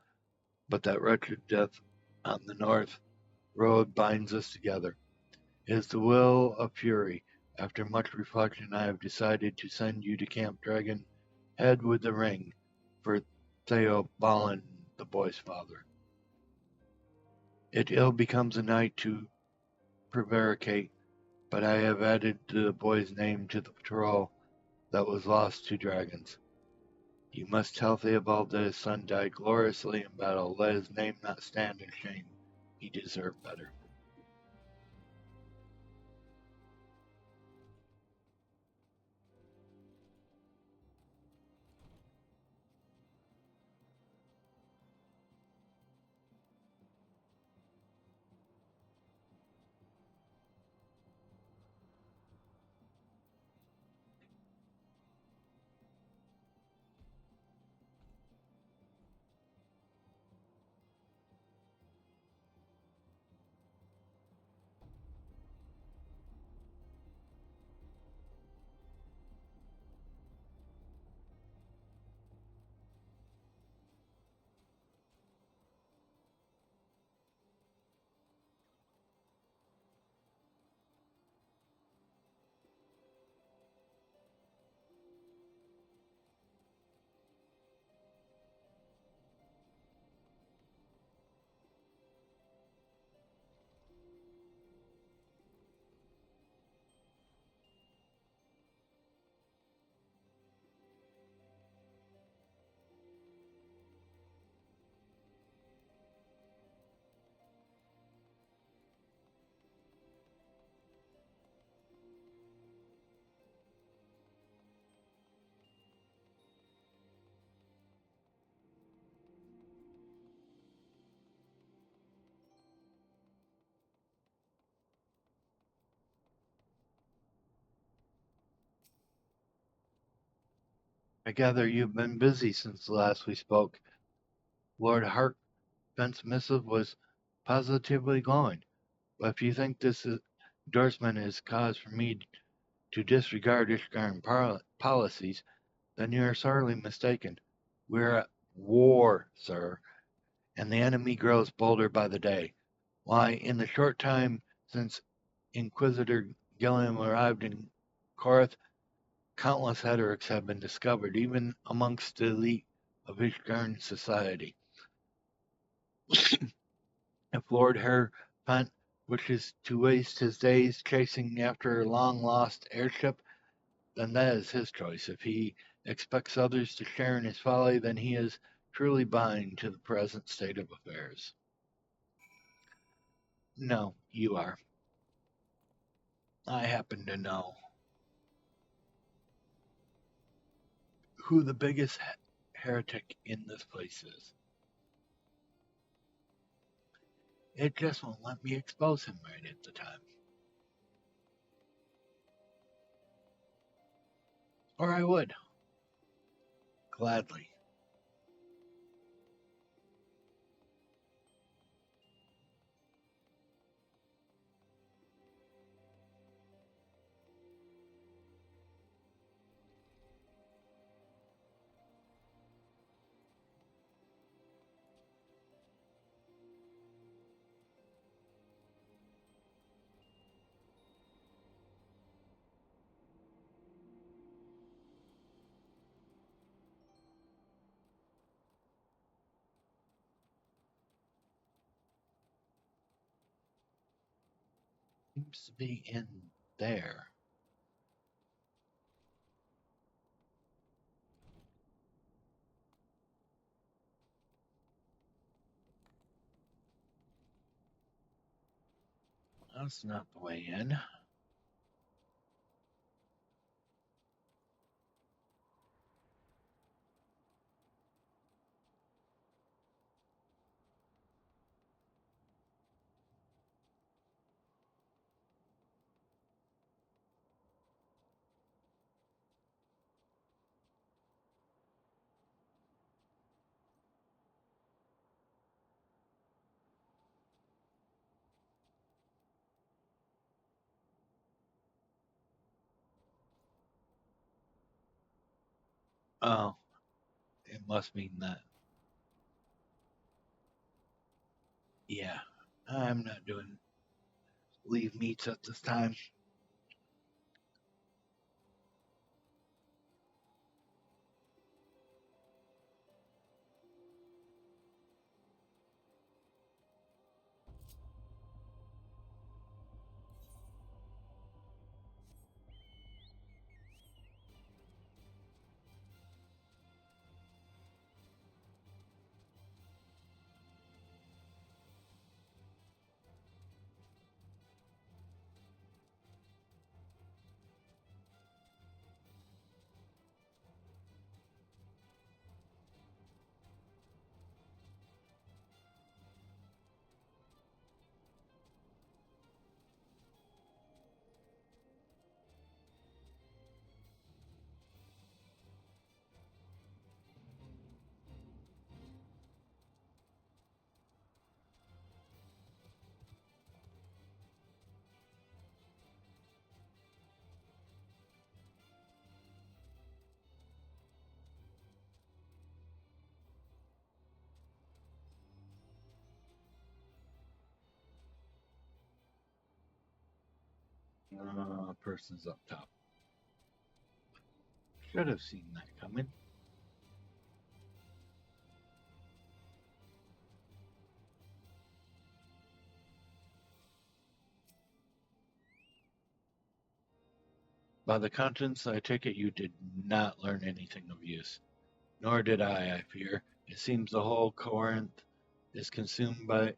but that wretched death on the north road binds us together. It is the will of Fury. After much reflection, I have decided to send you to Camp Dragon Head with the ring for Theobalin, the boy's father. It ill becomes a knight to prevaricate, but I have added the boy's name to the patrol that was lost to dragons. You must tell Theobald that his son died gloriously in battle. Let his name not stand in shame. He deserved better. I gather you've been busy since the last we spoke. Lord Hartbent's missive was positively glowing. But if you think this endorsement is cause for me to disregard Ishgard policies, then you are sorely mistaken. We're at war, sir, and the enemy grows bolder by the day. Why, in the short time since Inquisitor Gilliam arrived in Korath, countless Hederics have been discovered, even amongst the elite of Ishgard society. If Lord Herpent wishes to waste his days chasing after a long-lost airship, then that is his choice. If he expects others to share in his folly, then he is truly blind to the present state of affairs. No, you are. I happen to know who the biggest heretic in this place is. It just won't let me expose him right at the time. Or I would. Gladly. Seems to be in there. That's not the way in. Oh, it must mean that. Yeah, I'm not doing leave meats at this time. Person's up top. Should have seen that coming. By the contents, I take it you did not learn anything of use. Nor did I fear. It seems the whole Corinth is consumed by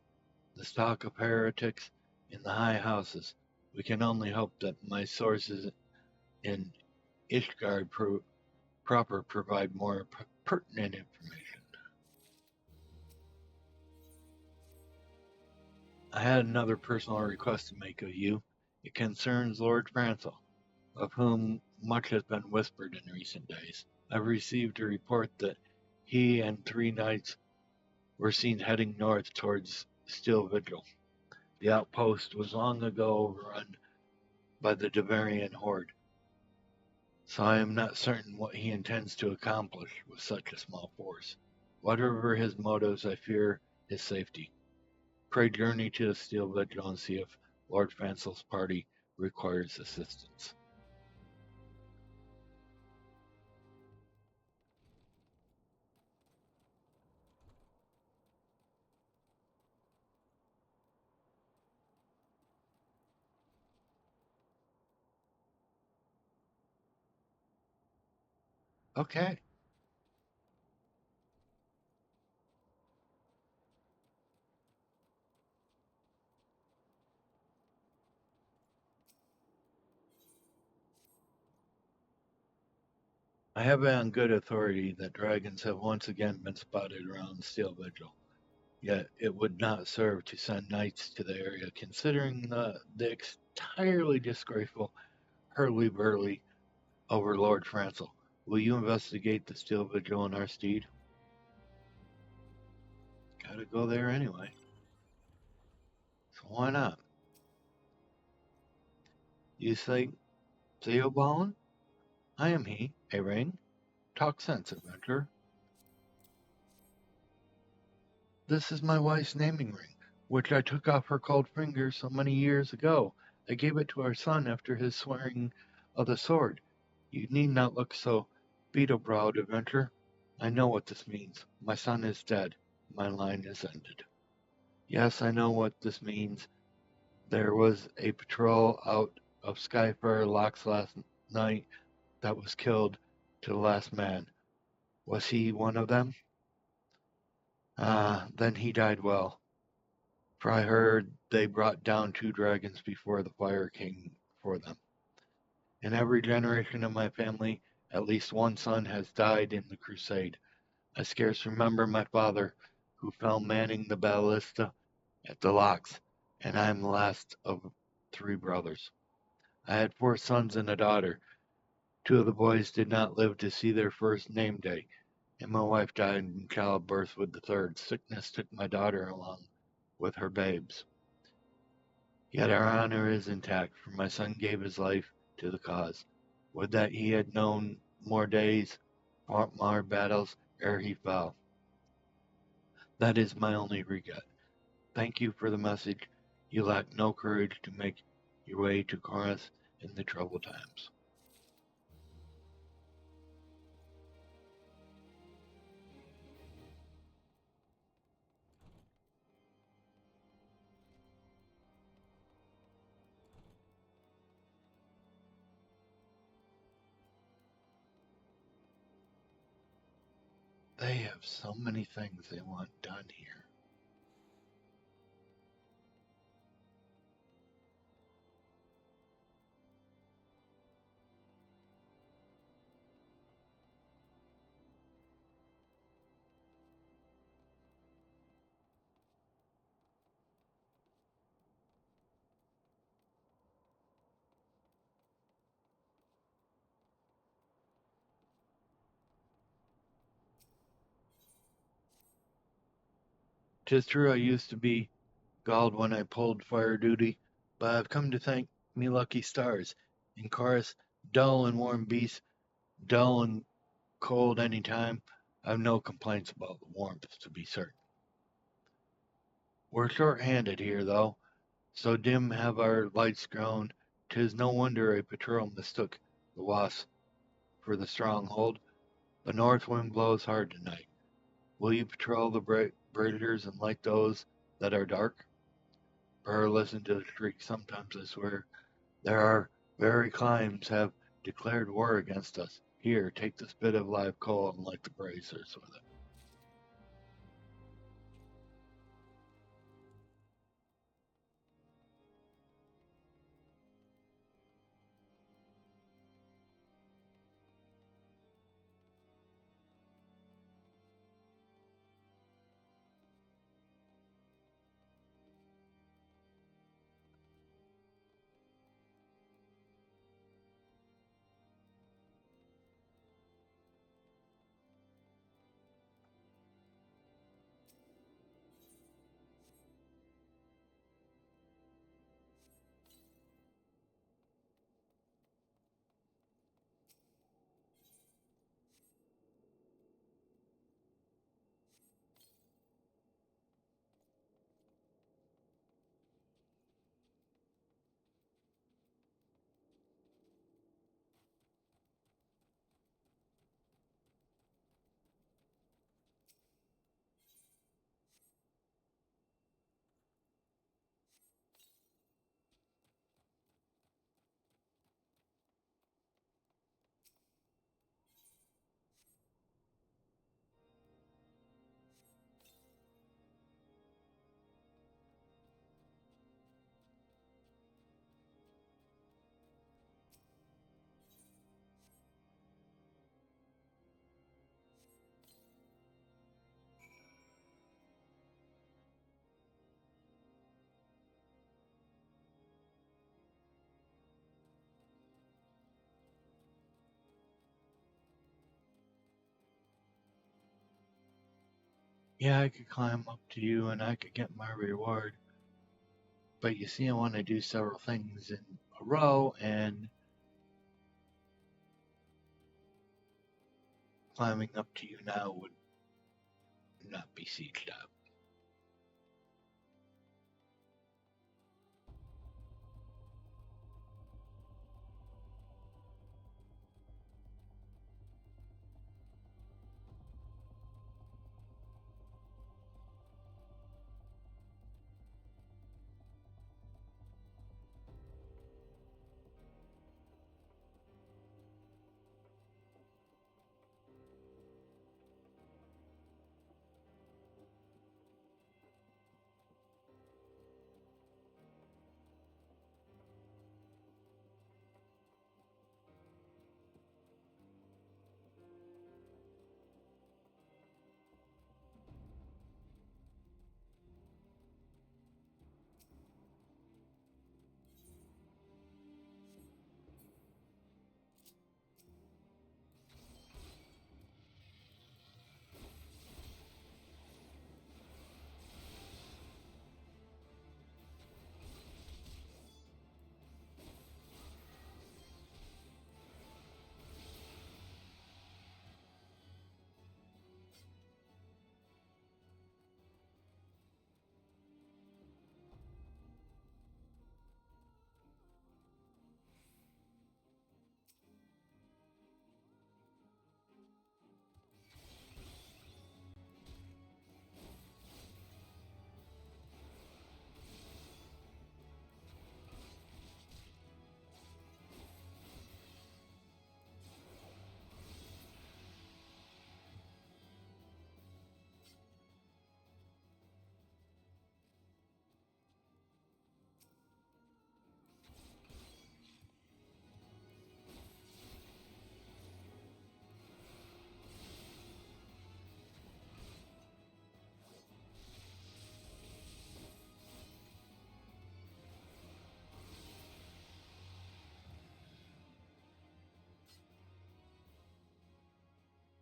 the stock of heretics in the high houses. We can only hope that my sources in Ishgard proper provide more pertinent information. I had another personal request to make of you. It concerns Lord Francel, of whom much has been whispered in recent days. I've received a report that he and 3 knights were seen heading north towards Steel Vigil. The outpost was long ago overrun by the Devarian horde, so I am not certain what he intends to accomplish with such a small force. Whatever his motives, I fear his safety. Pray journey to the Steel Vigil and see if Lord Fancel's party requires assistance. Okay. I have it on good authority that dragons have once again been spotted around Steel Vigil. Yet it would not serve to send knights to the area, considering the entirely disgraceful hurly-burly over Lord Francel. Will you investigate the Steel Vigil in our stead? Gotta go there anyway. So why not? You say, Theobald? I am he, a ring. Talk sense, adventurer. This is my wife's naming ring, which I took off her cold finger so many years ago. I gave it to our son after his swearing of the sword. You need not look so beetle-browed, adventurer. I know what this means. My son is dead. My line is ended. Yes, I know what this means. There was a patrol out of Skyfire Locks last night that was killed to the last man. Was he one of them? Ah, then he died well. For I heard they brought down 2 dragons before the Fire King for them. In every generation of my family, at least one son has died in the crusade. I scarce remember my father, who fell manning the ballista at the locks, and I am the last of 3 brothers. I had 4 sons and a daughter. 2 of the boys did not live to see their first name day, and my wife died in childbirth with the 3rd. Sickness took my daughter along with her babes. Yet our honor is intact, for my son gave his life to the cause. Would that he had known more days, fought more battles ere he fell. That is my only regret. Thank you for the message. You lack no courage to make your way to Corinth in the troubled times. They have so many things they want done here. Tis true I used to be galled when I pulled fire duty, but I've come to thank me lucky stars. In chorus, dull and warm beasts, dull and cold any time. I've no complaints about the warmth, to be certain. We're short-handed here, though. So dim have our lights grown, 'tis no wonder a patrol mistook the wasp for the stronghold. The north wind blows hard tonight. Will you patrol the breakers and light those that are dark? Or listen to the shriek? Sometimes I swear there are very climes have declared war against us. Here, take this bit of live coal and light the braziers with it. Yeah, I could climb up to you and I could get my reward. But you see, I want to do several things in a row, and climbing up to you now would not be sieged up.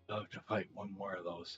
I'll have to fight one more of those.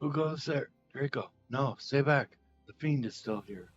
Who goes there? Draco. No, stay back. The fiend is still here.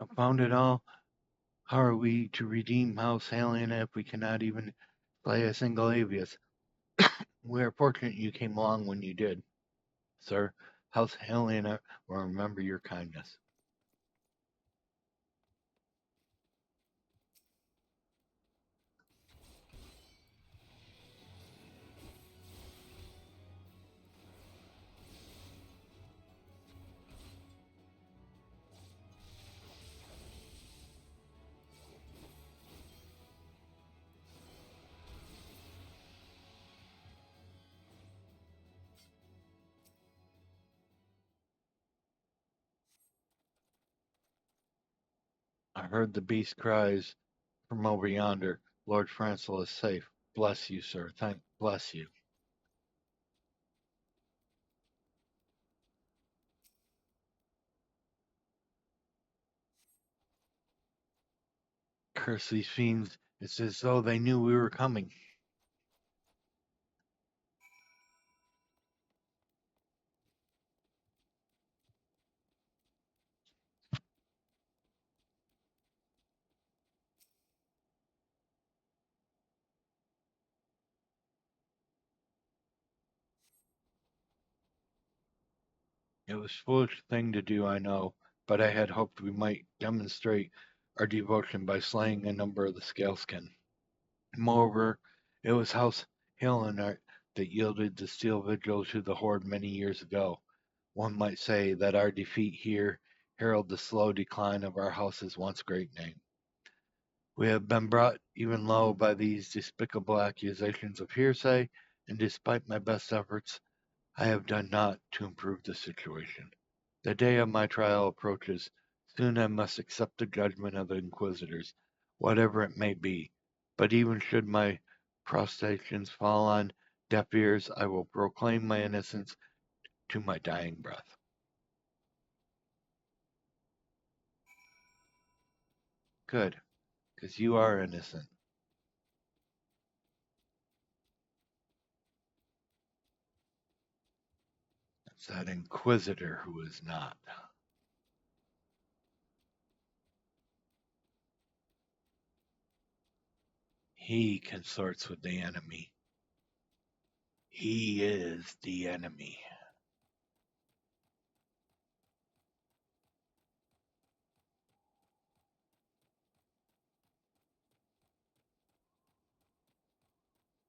I found it all. How are we to redeem House Helena if we cannot even slay a single Avius? We are fortunate you came along when you did. Sir, House Helena will remember your kindness. I heard the beast cries from over yonder. Lord Francel is safe. Bless you, sir. Bless you. Curse these fiends. It's as though they knew we were coming. It was a foolish thing to do, I know, but I had hoped we might demonstrate our devotion by slaying a number of the scaleskin. Moreover, it was House Hillenart that yielded the steel vigil to the Horde many years ago. One might say that our defeat here heralded the slow decline of our house's once great name. We have been brought even low by these despicable accusations of hearsay, and despite my best efforts, I have done naught to improve the situation. The day of my trial approaches. Soon I must accept the judgment of the Inquisitors, whatever it may be. But even should my protestations fall on deaf ears, I will proclaim my innocence to my dying breath. Good, because you are innocent. It's that Inquisitor who is not. He consorts with the enemy. He is the enemy.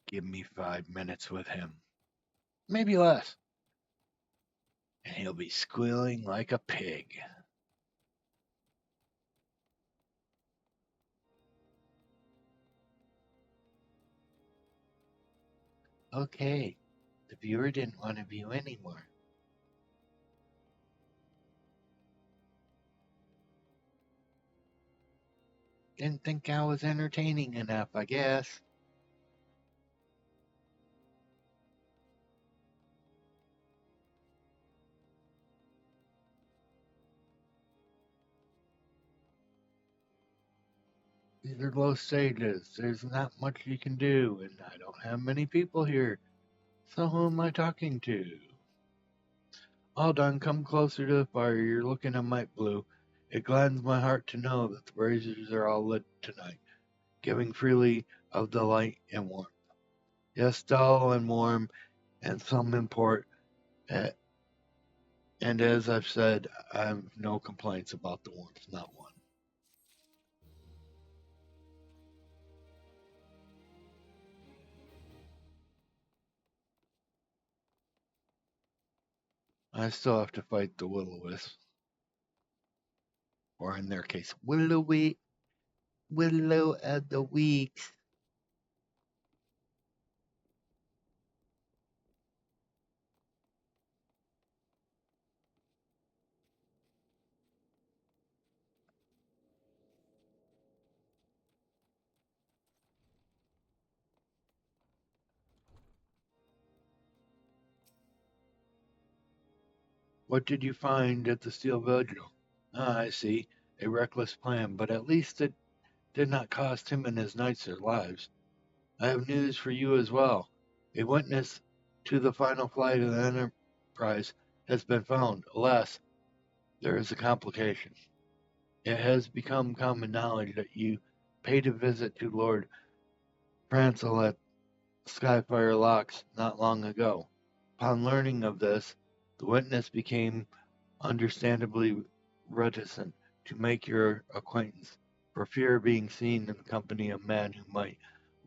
Give me 5 minutes with him. Maybe less. And he'll be squealing like a pig. Okay, the viewer didn't want to view anymore. Didn't think I was entertaining enough, I guess. These are low stages. There's not much you can do, and I don't have many people here. So who am I talking to? All done, come closer to the fire. You're looking a mite blue. It gladdens my heart to know that the braziers are all lit tonight, giving freely of the light and warmth. Yes, dull and warm, and some import. eh, And as I've said, I have no complaints about the warmth, not one. I still have to fight the will-o-wisps, or in their case, willow of the weeks. What did you find at the Steel Vigil? Ah, I see. A reckless plan, but at least it did not cost him and his knights their lives. I have news for you as well. A witness to the final flight of the Enterprise has been found. Alas, there is a complication. It has become common knowledge that you paid a visit to Lord Prancel at Skyfire Locks not long ago. Upon learning of this, the witness became understandably reticent to make your acquaintance, for fear of being seen in the company of men who might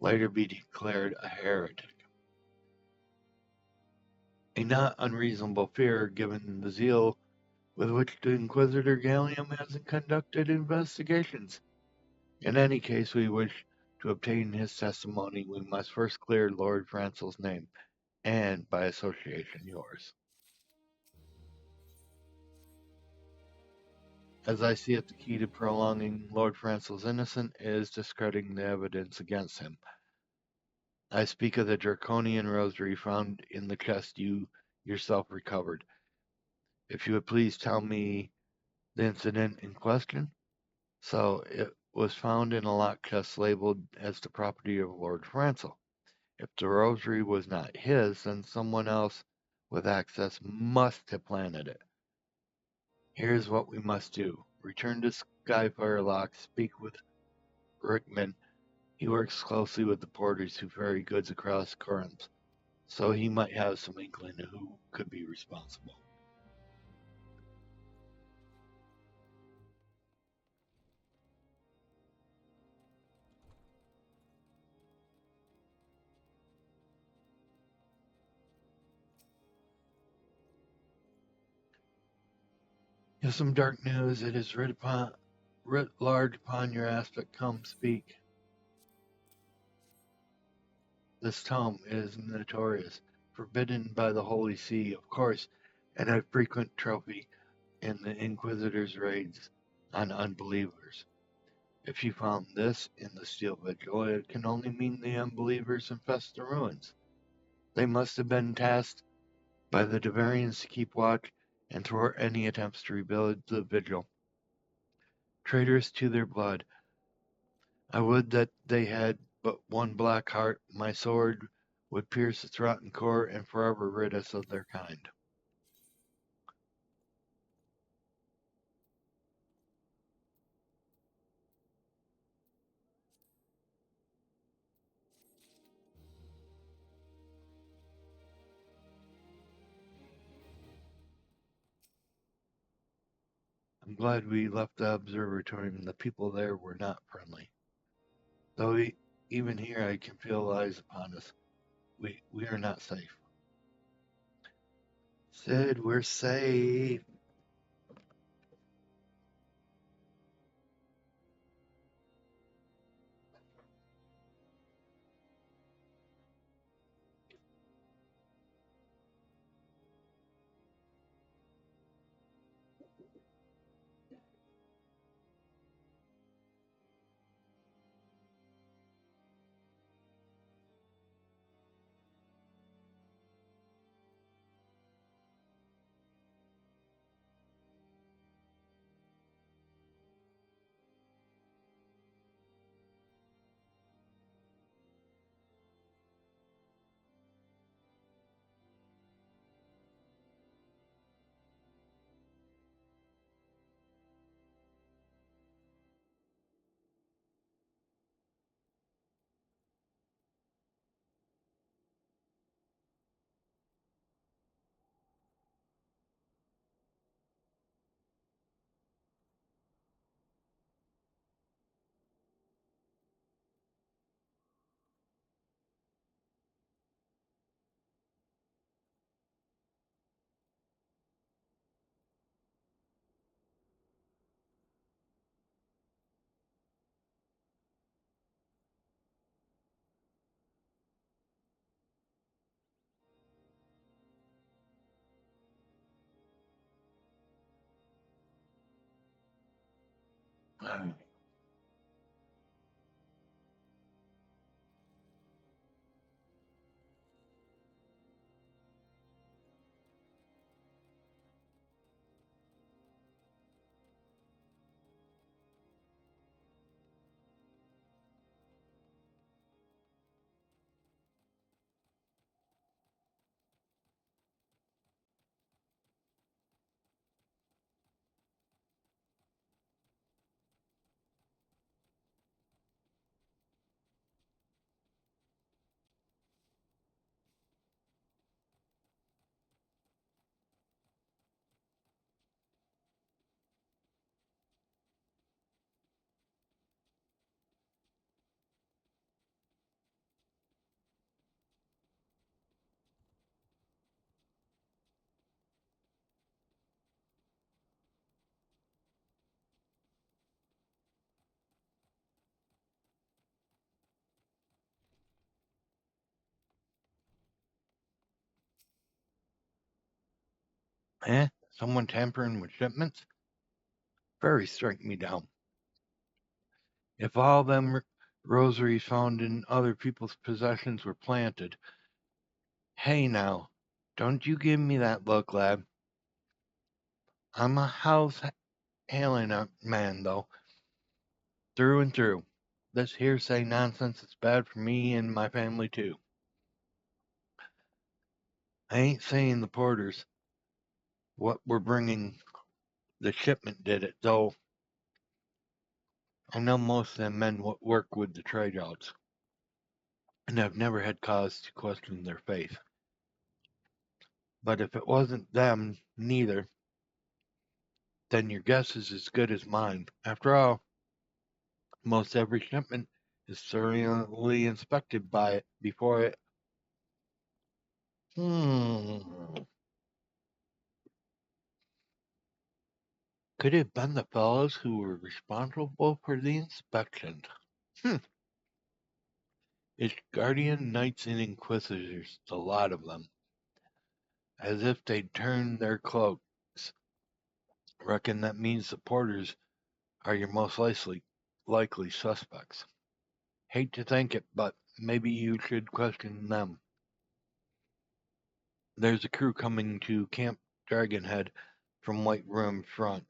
later be declared a heretic. A not unreasonable fear, given the zeal with which the Inquisitor Gallium has conducted investigations. In any case, we wish to obtain his testimony. We must first clear Lord Francel's name, and, by association, yours. As I see it, the key to prolonging Lord Francel's innocence is discrediting the evidence against him. I speak of the draconian rosary found in the chest you yourself recovered. If you would please tell me the incident in question. So, it was found in a locked chest labeled as the property of Lord Francel. If the rosary was not his, then someone else with access must have planted it. Here's what we must do. Return to Skyfire Lock, speak with Rickman. He works closely with the porters who ferry goods across Corinth, so he might have some inkling of who could be responsible. Here's some dark news. It is writ large upon your aspect. Come, speak. This tome is notorious, forbidden by the Holy See, of course, and a frequent trophy in the Inquisitor's raids on unbelievers. If you found this in the Steel Vigil, it can only mean the unbelievers infest the ruins. They must have been tasked by the Devarians to keep watch and thwart any attempts to rebuild the Vigil. Traitors to their blood, I would that they had but one black heart. My sword would pierce its rotten core and forever rid us of their kind. I'm glad we left the observatory and the people there were not friendly. Though even here I can feel eyes upon us. We are not safe. Sid, we're safe. Eh? Someone tampering with shipments? Very strike me down. If all them rosaries found in other people's possessions were planted. Hey now, don't you give me that look, lad. I'm a house hailing man, though, through and through. This hearsay nonsense is bad for me and my family, too. I ain't saying the porters what were bringing the shipment did it, though I know most of them men work with the trade routes, and I've never had cause to question their faith. But if it wasn't them, neither, then your guess is as good as mine. After all, most every shipment is thoroughly inspected by it before it. Could it have been the fellows who were responsible for the inspection? Hmm. It's guardian knights and inquisitors, a lot of them, as if they'd turned their cloaks. Reckon that means the porters are your most likely suspects. Hate to think it, but maybe you should question them. There's a crew coming to Camp Dragonhead from White Room Front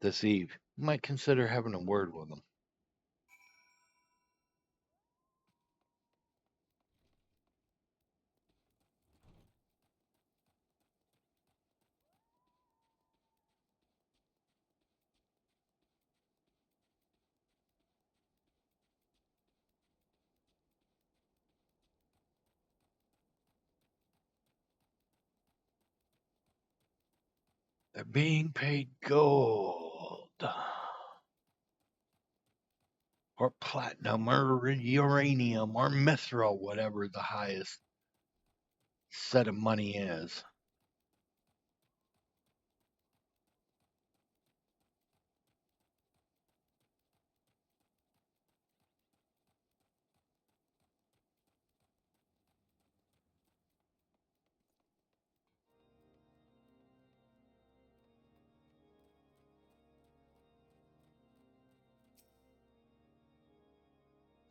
this eve. You might consider having a word with them. They're being paid gold. Or platinum, or uranium, or mithril, whatever the highest set of money is.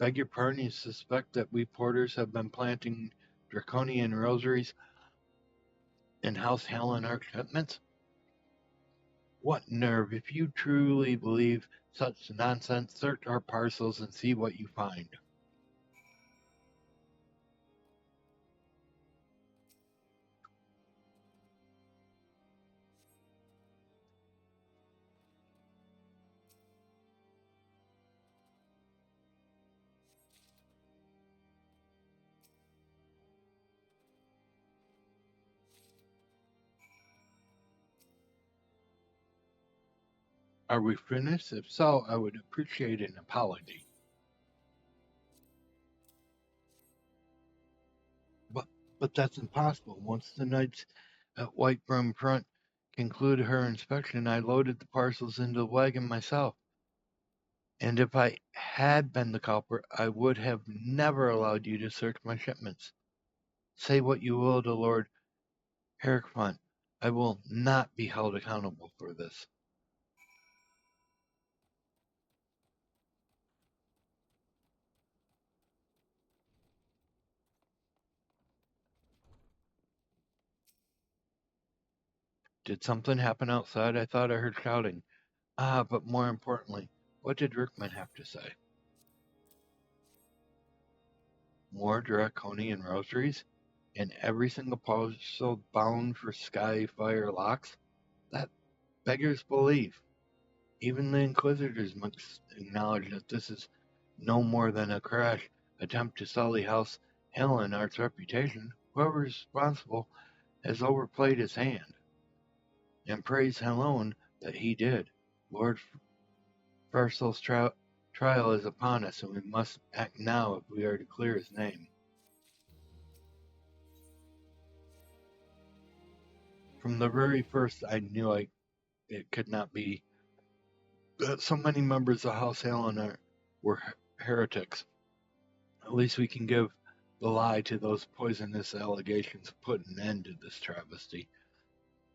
Beg your pardon, you suspect that we porters have been planting draconian rosaries in House Helen our shipments? What nerve! If you truly believe such nonsense, search our parcels and see what you find. Are we finished? If so, I would appreciate an apology. But but that's impossible. Once the knights at White Brum Front concluded her inspection, I loaded the parcels into the wagon myself. And if I had been the culprit, I would have never allowed you to search my shipments. Say what you will to Lord Heracfont, I will not be held accountable for this. Did something happen outside? I thought I heard shouting. Ah, but more importantly, what did Rickman have to say? More draconian rosaries? And every single parcel bound for Skyfire locks? That beggars belief. Even the Inquisitors must acknowledge that this is no more than a crash attempt to sully House Art's reputation. Whoever is responsible has overplayed his hand, and praise Helon that he did. Lord Farsel's trial is upon us, and we must act now if we are to clear his name. From the very first, I knew it could not be that so many members of House Helen were heretics. At least we can give the lie to those poisonous allegations, put an end to this travesty.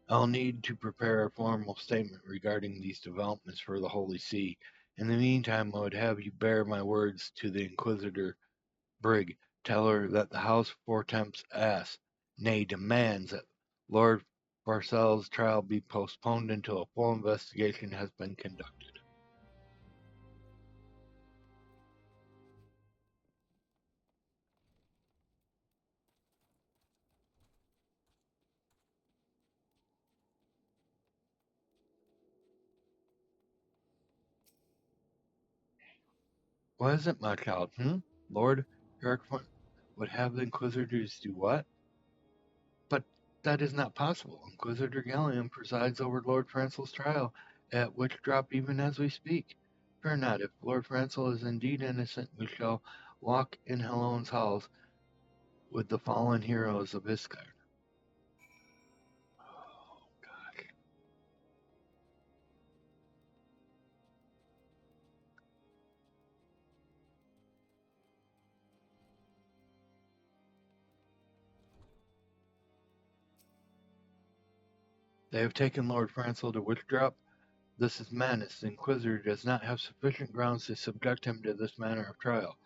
I'll need to prepare a formal statement regarding these developments for the Holy See. In the meantime, I would have you bear my words to the Inquisitor Brig. Tell her that the House four-tenths asks, nay, demands that Lord Parcell's trial be postponed until a full investigation has been conducted. What is it, my child? Lord Heracfort would have the Inquisitors do what? But that is not possible. Inquisitor Gallium presides over Lord Francel's trial at Witchdrop even as we speak. Fear not, if Lord Francel is indeed innocent, we shall walk in Helone's halls with the fallen heroes of Iscard. Oh, God. They have taken Lord Francel to Witchdrop. This is madness. The Inquisitor does not have sufficient grounds to subject him to this manner of trial.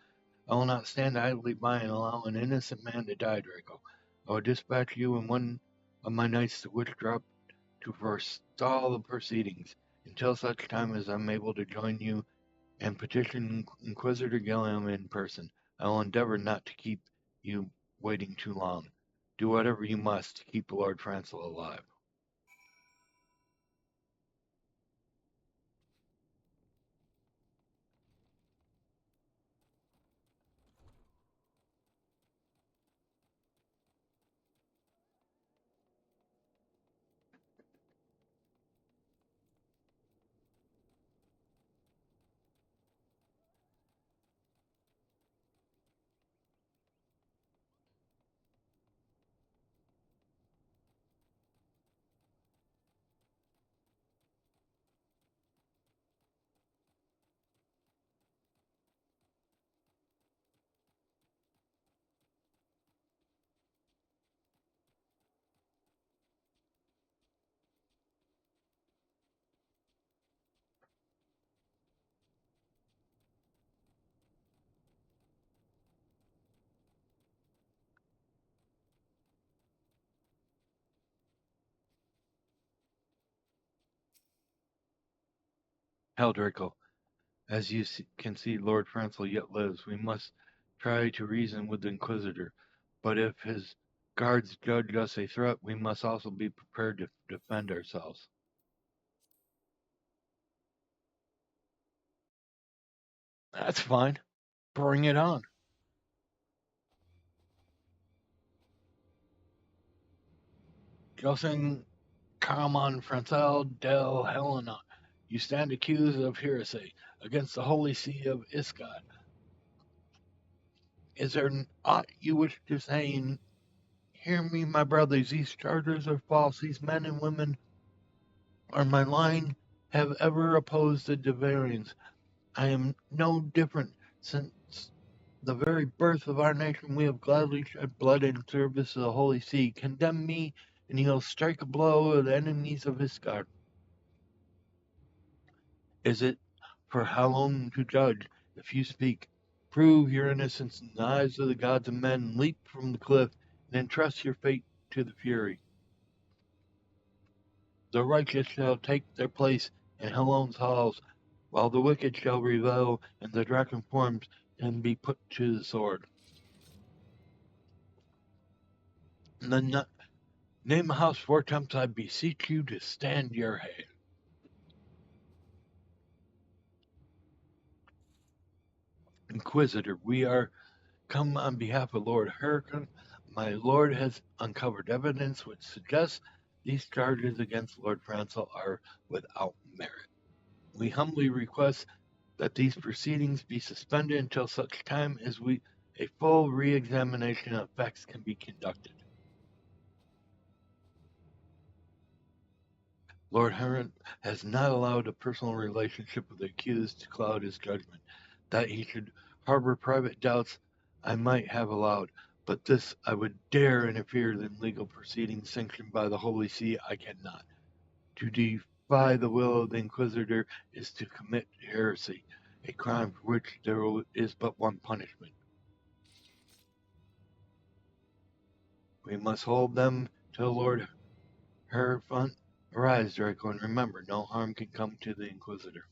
I will not stand idly by and allow an innocent man to die, Draco. I will dispatch you and one of my knights to Witchdrop to forestall the proceedings until such time as I am able to join you and petition Inquisitor Gilliam in person. I will endeavor not to keep you waiting too long. Do whatever you must to keep Lord Francel alive. Hell, Draco, as you can see, Lord Francel yet lives. We must try to reason with the Inquisitor, but if his guards judge us a threat, we must also be prepared to defend ourselves. That's fine. Bring it on. Joseph Carmon Francel del Helena, you stand accused of heresy against the Holy See of Iscad. Is there aught you wish to say? Hear me, my brothers, these charges are false. These men and women are my line, have ever opposed the Devarians. I am no different. Since the very birth of our nation, we have gladly shed blood in service of the Holy See. Condemn me, and he'll strike a blow at the enemies of Iscard. Is it for Halon to judge? If you speak, prove your innocence in the eyes of the gods and men, leap from the cliff, and entrust your fate to the Fury. The righteous shall take their place in Halon's halls, while the wicked shall revel in the dragon forms and be put to the sword. Then name the house four times, I beseech you to stand your hand. Inquisitor, we are come on behalf of Lord Hurricane. My lord has uncovered evidence which suggests these charges against Lord Francel are without merit. We humbly request that these proceedings be suspended until such time as a full re-examination of facts can be conducted. Lord Heron has not allowed a personal relationship with the accused to cloud his judgment. That he should harbor private doubts I might have allowed, But this I would dare interfere in legal proceedings sanctioned by the Holy See. I cannot. To defy the will of the Inquisitor is to commit heresy, a crime for which there is but one punishment. We must hold them till Lord Hierophant arise, Draco, and remember, no harm can come to the Inquisitor.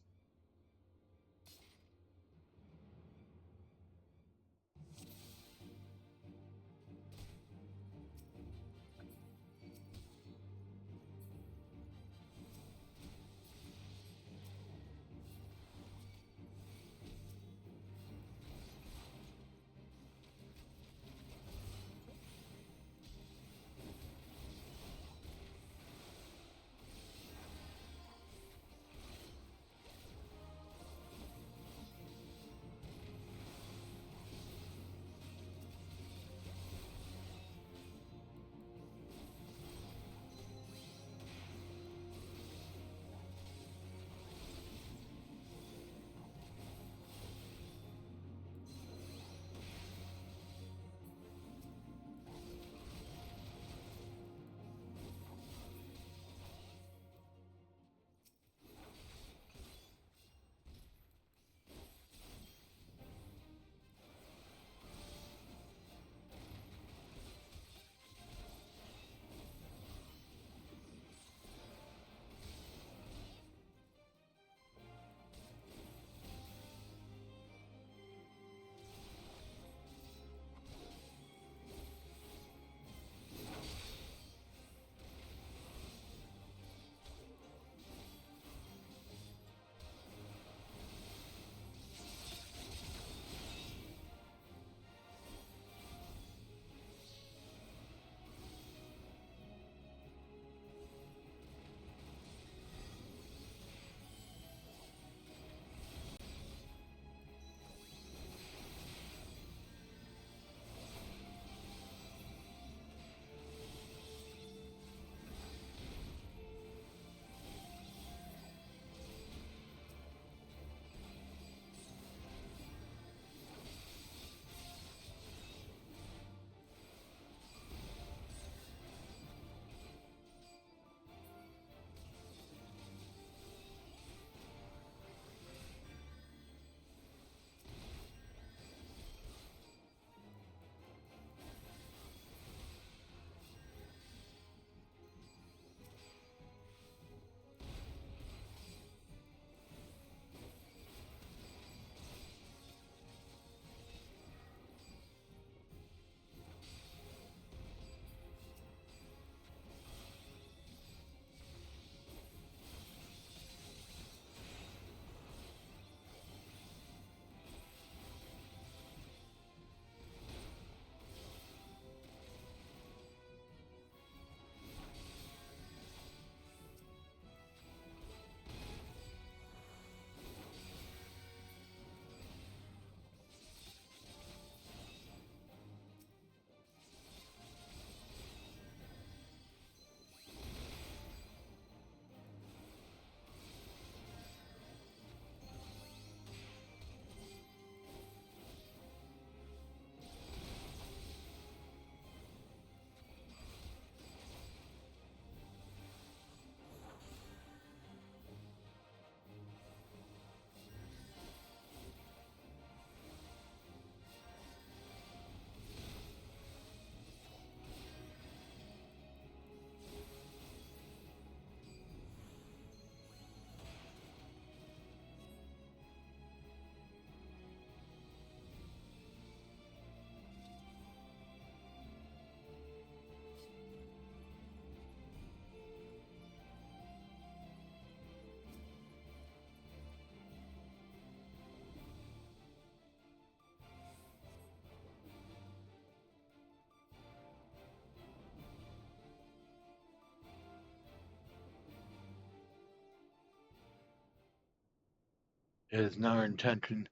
It is not our intention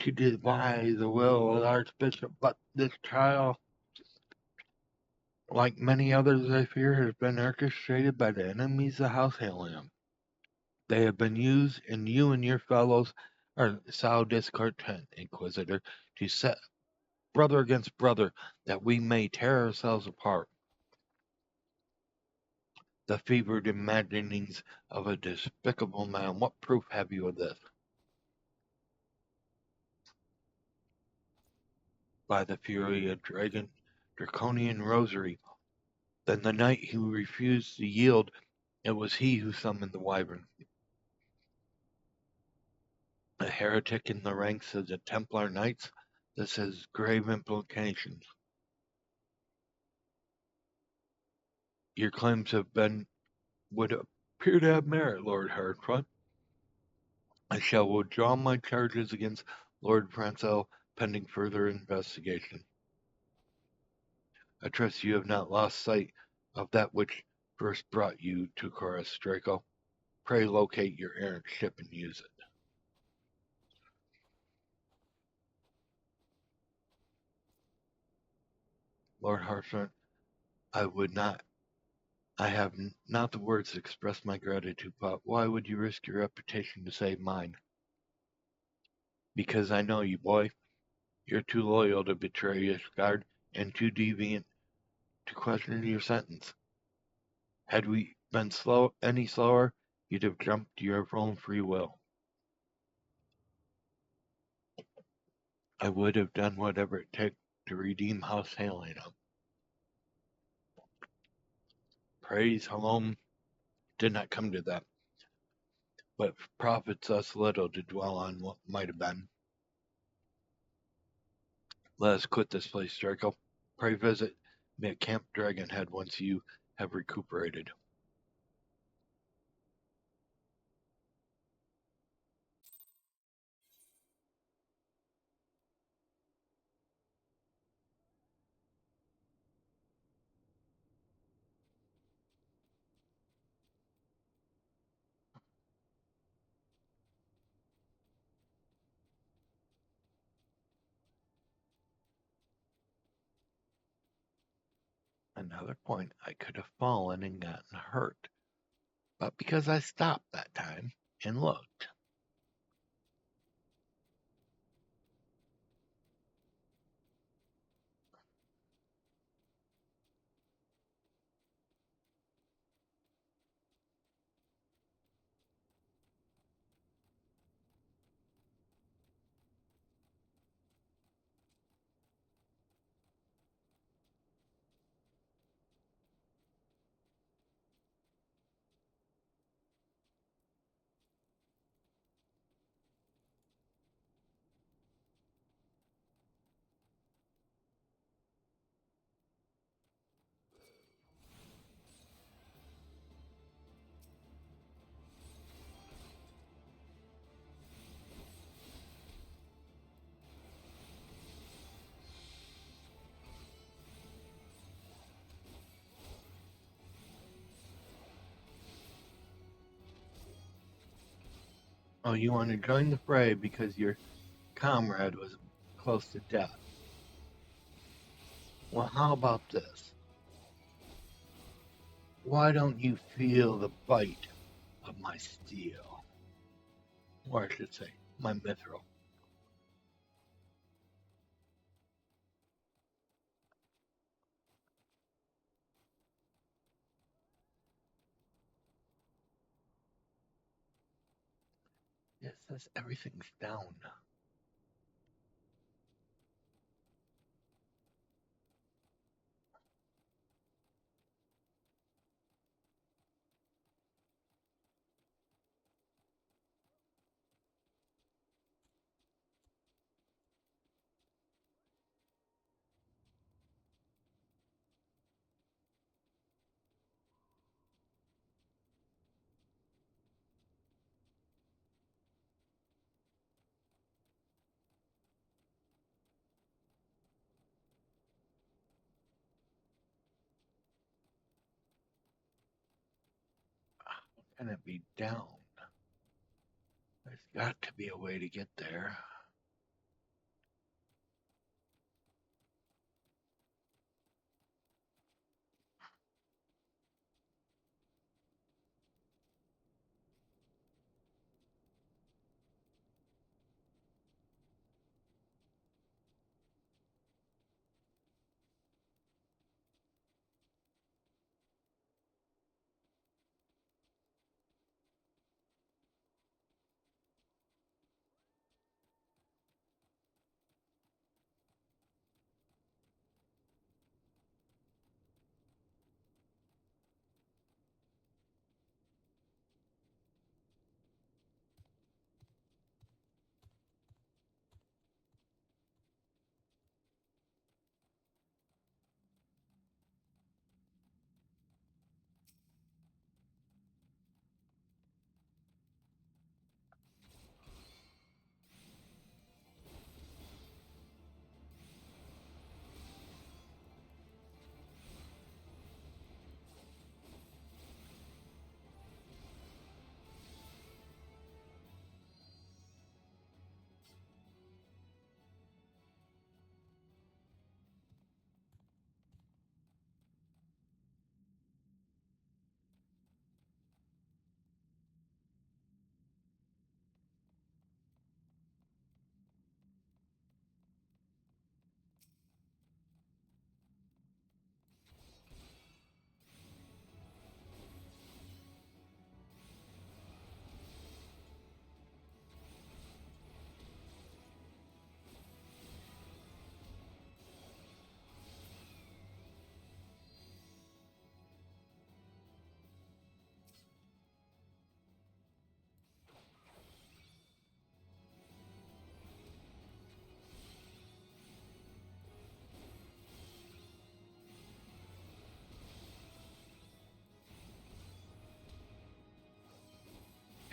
to defy the will of the Archbishop, but this trial, like many others I fear, has been orchestrated by the enemies of House Helium. They have been used, and you and your fellows are sow discontent, Inquisitor, to set brother against brother, that we may tear ourselves apart. The fevered imaginings of a despicable man. What proof have you of this? By the fury of Draconian rosary. Then the night he refused to yield, it was he who summoned the wyvern. A heretic in the ranks of the Templar Knights? This has grave implications. Your claims would appear to have merit, Lord Hardfront. I shall withdraw my charges against Lord Francel pending further investigation. I trust you have not lost sight of that which first brought you to Chorus, Draco. Pray locate your errant ship and use it. Lord Hardfront, I have not the words to express my gratitude, but why would you risk your reputation to save mine? Because I know you, boy. You're too loyal to betray Ishgard and too deviant to question your sentence. Had we been any slower, you'd have jumped to your own free will. I would have done whatever it took to redeem House Helena. Praise alone did not come to that, but profits us little to dwell on what might have been. Let us quit this place, Draco. Pray visit me at Camp Dragonhead once you have recuperated. Another point, I could have fallen and gotten hurt, but because I stopped that time and looked. Oh, you want to join the fray because your comrade was close to death. Well, how about this? Why don't you feel the bite of my steel? Or I should say, my mithril. It says everything's down. How can it be down? There's got to be a way to get there.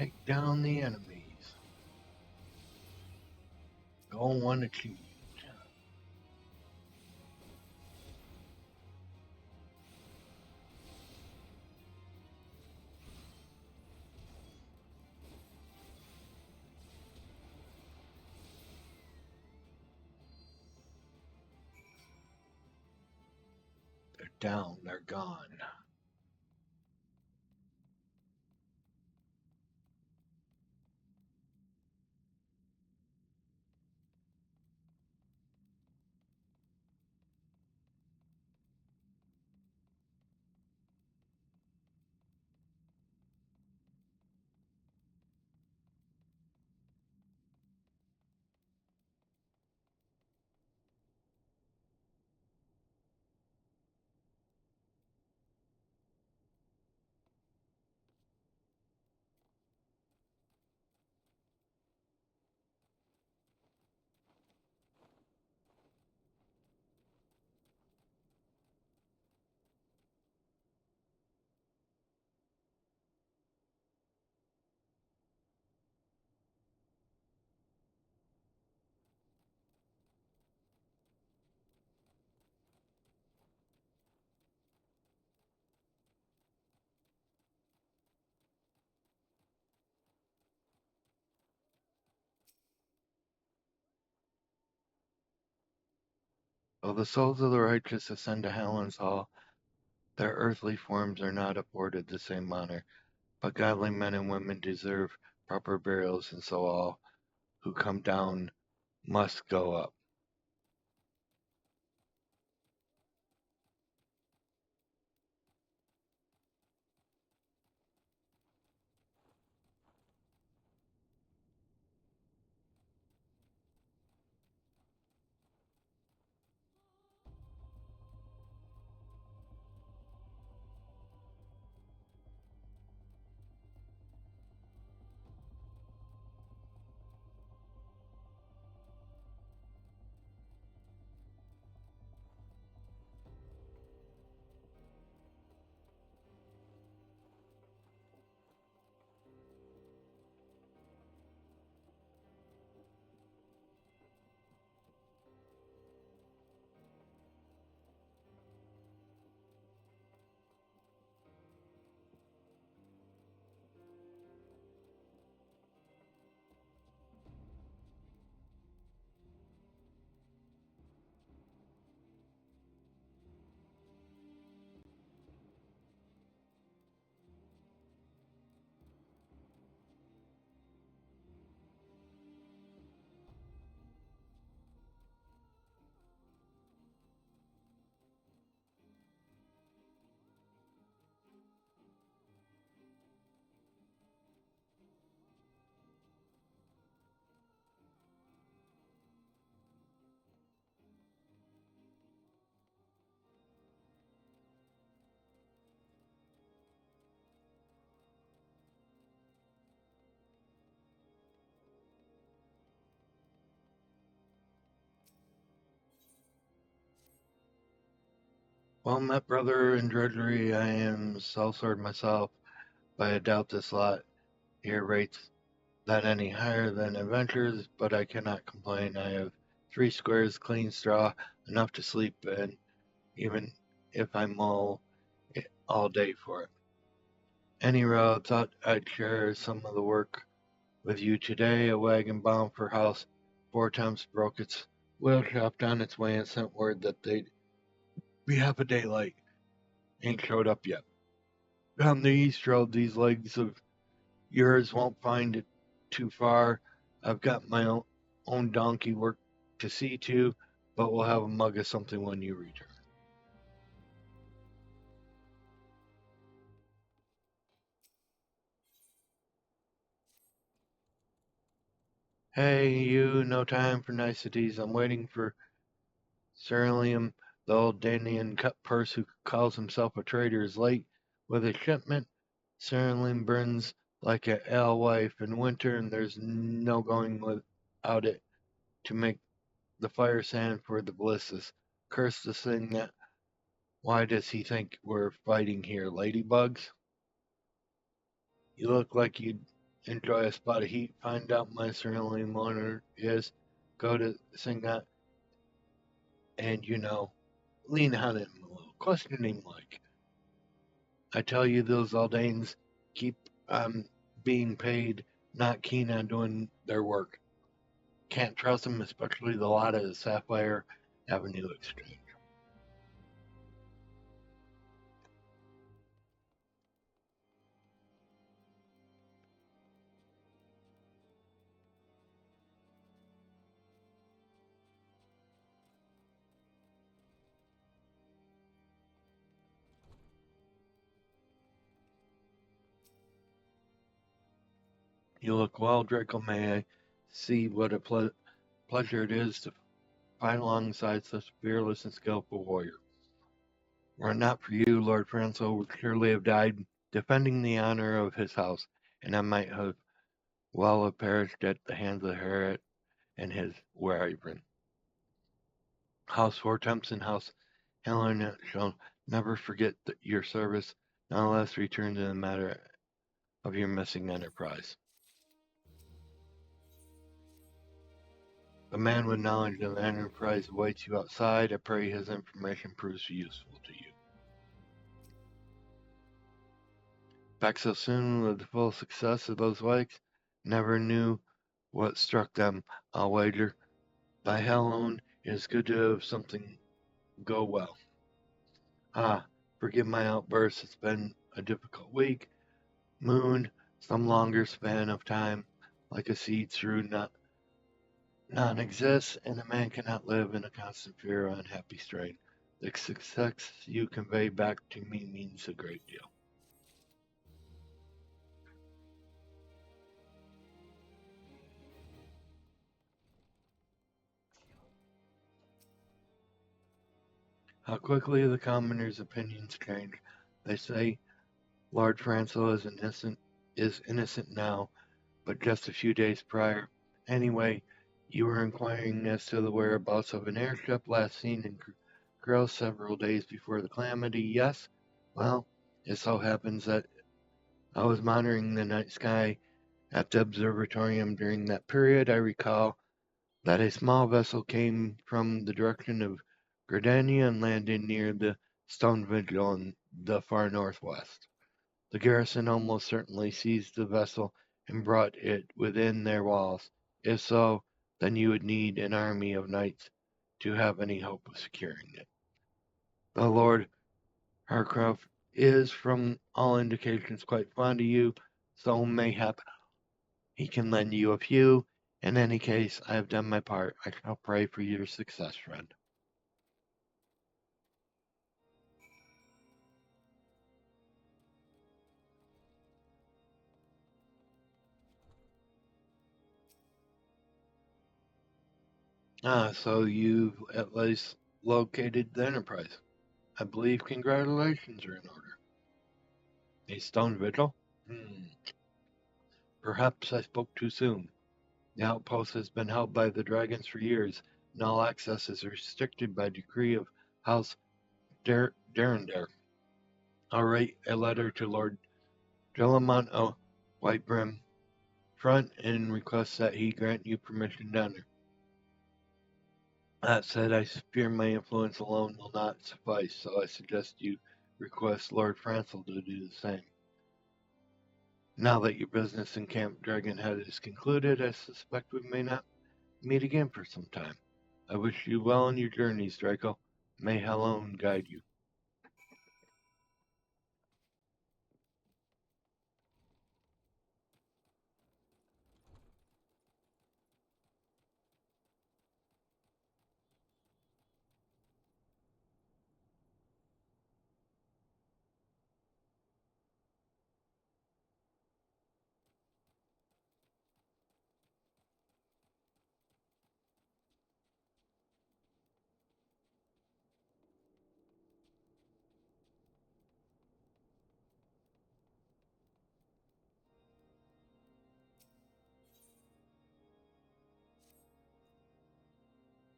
Take down the enemies. Goal 1 achieved. They're down, they're gone. Though the souls of the righteous ascend to Helen's hall, their earthly forms are not afforded the same honor, but godly men and women deserve proper burials, and so all who come down must go up. Well met, brother, in drudgery. I am sellsword myself, but I doubt this lot here rates that any higher than adventures, but I cannot complain. I have 3 squares clean straw, enough to sleep in, even if I mull it all day for it. Anyhow, thought I'd share some of the work with you today. A wagon bound for house 4 times broke its wheel shaft on its way and sent word that they'd be half a day late. Ain't showed up yet. On the east road, these legs of yours won't find it too far. I've got my own donkey work to see to, but we'll have a mug of something when you return. Hey, you, no time for niceties. I'm waiting for Cerulean, the old Dandian cut purse who calls himself a trader, is late with his shipment. Cerulean burns like a alewife in winter, and there's no going without it to make the fire sand for the blisses. Curse the thing that. Why does he think we're fighting here, ladybugs? You look like you'd enjoy a spot of heat, find out my surrounding monitor is, go to sing that, and lean on him a little, question him like, I tell you, those Aldanes keep being paid, not keen on doing their work. Can't trust them, especially the lot of the Sapphire Avenue Exchange. You look well, Draco. May I see what a pleasure it is to fight alongside such a fearless and skillful warrior. Were it not for you, Lord Franco would surely have died defending the honor of his house, and I might have well have perished at the hands of Herod and his wyvern. House Hortense and House Helena shall never forget your service, none less return to the matter of your missing enterprise. A man with knowledge of the enterprise awaits you outside. I pray his information proves useful to you. Back so soon with the full success of those wakes, never knew what struck them, I'll wager. By hell own, it is good to have something go well. Ah, forgive my outburst, it's been a difficult week. Moon, some longer span of time, like a seed through none exists, and a man cannot live in a constant fear or unhappy strain. The success you convey back to me means a great deal. How quickly the commoners' opinions change. They say Lord Franco is innocent now, but just a few days prior. Anyway, you were inquiring as to the whereabouts of an airship last seen in Krill several days before the calamity. Yes? Well, it so happens that I was monitoring the night sky at the observatorium during that period. I recall that a small vessel came from the direction of Gardania and landed near the stone vigil in the far northwest. The garrison almost certainly seized the vessel and brought it within their walls. If so, then you would need an army of knights to have any hope of securing it. The Lord Harcroft is, from all indications, quite fond of you, so mayhap he can lend you a few. In any case, I have done my part. I shall pray for your success, friend. Ah, so you've at least located the Enterprise. I believe congratulations are in order. A stone vigil? Perhaps I spoke too soon. The outpost has been held by the dragons for years, and all access is restricted by decree of House Darendare. I'll write a letter to Lord Delamont o' Whitebrim front and request that he grant you permission to enter. That said, I fear my influence alone will not suffice, so I suggest you request Lord Franco to do the same. Now that your business in Camp Dragonhead is concluded, I suspect we may not meet again for some time. I wish you well in your journeys, Draco. May Helen guide you.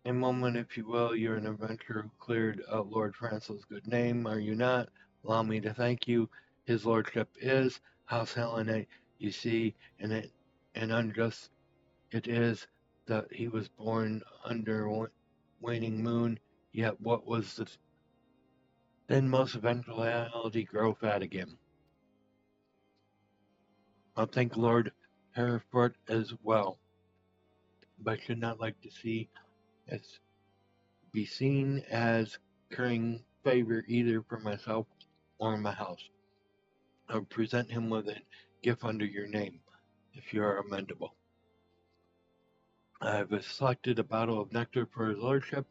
A moment, if you will. You're an adventurer who cleared out Lord Franco's good name, are you not? Allow me to thank you. His lordship is House Helena You see, and unjust it is that he was born under waning moon, yet what was the then most eventuality grow fat again. I'll thank Lord Hereford as well, but should not like to see as be seen as currying favor either for myself or my house. I will present him with a gift under your name, if you are amendable. I have selected a bottle of nectar for his lordship.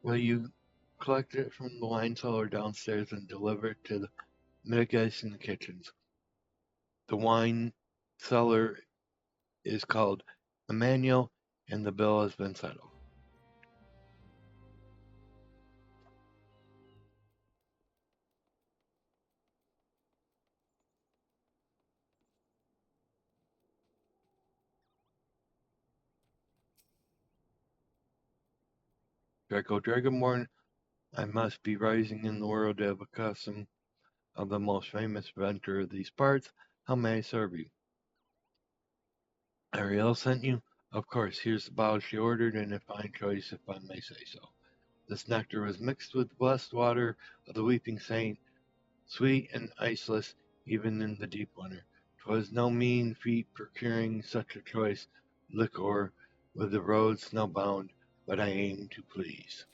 Will you collect it from the wine cellar downstairs and deliver it to the mitigation kitchens? The wine cellar is called Emmanuel, and the bill has been settled. Draco Dragonborn, I must be rising in the world of a custom of the most famous inventor of these parts. How may I serve you? Ariel sent you? Of course, here's the bottle she ordered, and a fine choice, if I may say so. This nectar was mixed with the blessed water of the weeping saint, sweet and iceless, even in the deep winter. 'Twas no mean feat procuring such a choice liquor with the road snowbound, but I aim to please.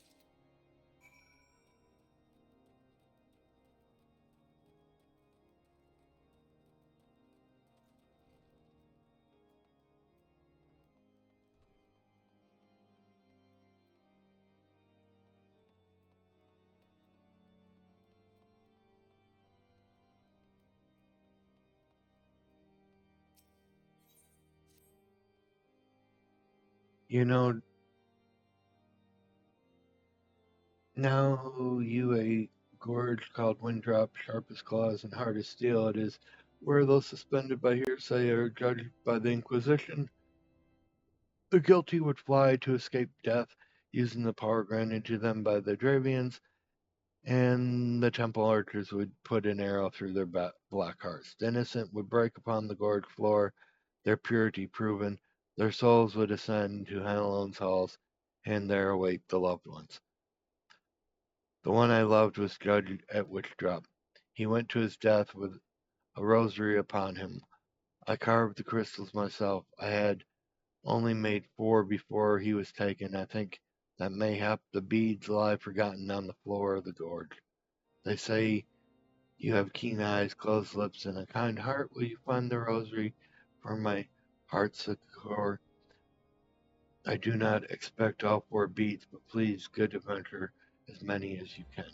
You know, now you a gorge called Windrop, sharp as claws and hard as steel, it is where those suspended by hearsay are judged by the Inquisition. The guilty would fly to escape death, using the power granted to them by the Dravians, and the temple archers would put an arrow through their black hearts. The innocent would break upon the gorge floor, their purity proven. Their souls would ascend to Hanalon's halls, and there await the loved ones. The one I loved was judged at Witchdrop. He went to his death with a rosary upon him. I carved the crystals myself. I had only made 4 before he was taken. I think that mayhap the beads lie forgotten on the floor of the gorge. They say you have keen eyes, closed lips, and a kind heart. Will you find the rosary for my heart's succor? I do not expect all 4 beads, but please, good adventure, as many as you can.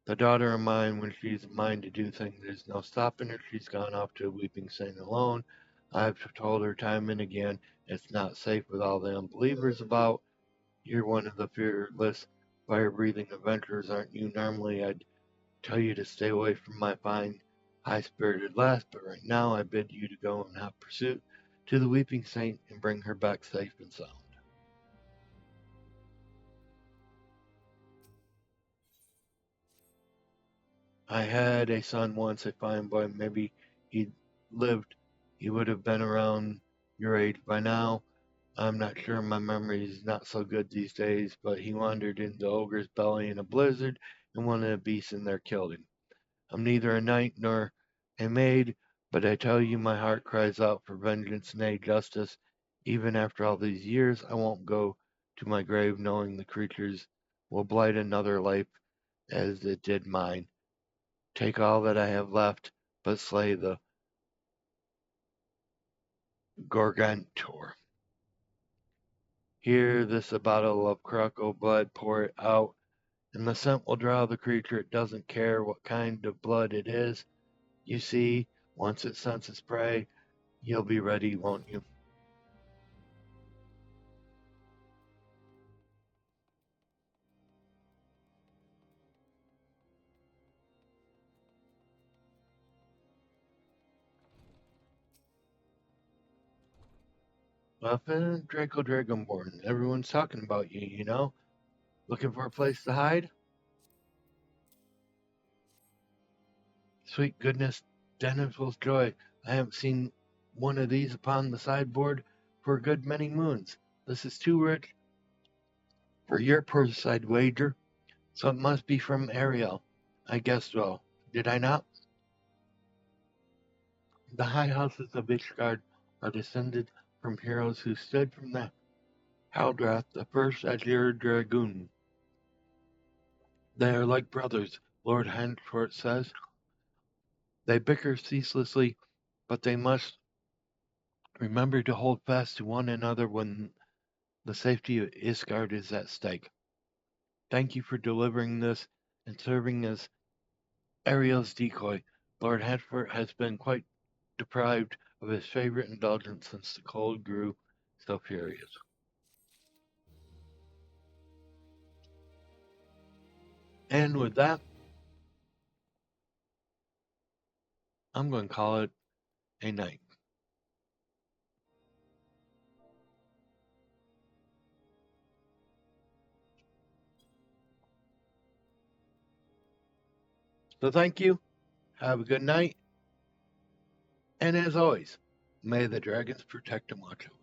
The daughter of mine, when she's a mind to do things, there's no stopping her. She's gone off to a weeping saint alone. I've told her time and again it's not safe with all the unbelievers about. You're one of the fearless, fire-breathing adventurers, aren't you? Normally I'd tell you to stay away from my fine, high-spirited lass, but right now I bid you to go in hot pursuit to the weeping saint and bring her back safe and sound. I had a son once, a fine boy. Maybe he lived, he would have been around your age by now. I'm not sure, my memory is not so good these days, but he wandered into the ogre's belly in a blizzard, and one of the beasts in there killed him. I'm neither a knight nor a maid, but I tell you my heart cries out for vengeance, nay, justice. Even after all these years, I won't go to my grave knowing the creatures will blight another life as it did mine. Take all that I have left, but slay the Gorgontor. Here, this a bottle of Croco blood, pour it out, and the scent will draw the creature. It doesn't care what kind of blood it is. You see, once it senses prey, you'll be ready, won't you? Well, Draco Dragonborn, everyone's talking about you, you know? Looking for a place to hide? Sweet goodness, Dennis with joy. I haven't seen one of these upon the sideboard for a good many moons. This is too rich for your purse, I'd wager. So it must be from Ariel. I guess so. Did I not? The high houses of Ishgard are descended from heroes who stood from the Haldrath, the first Azure Dragoon. They are like brothers, Lord Hanfort says. They bicker ceaselessly, but they must remember to hold fast to one another when the safety of Ishgard is at stake. Thank you for delivering this and serving as Ariel's decoy. Lord Hanfort has been quite deprived of his favorite indulgence since the cold grew so furious. And with that, I'm going to call it a night. So thank you. Have a good night. And as always, may the dragons protect and watch over.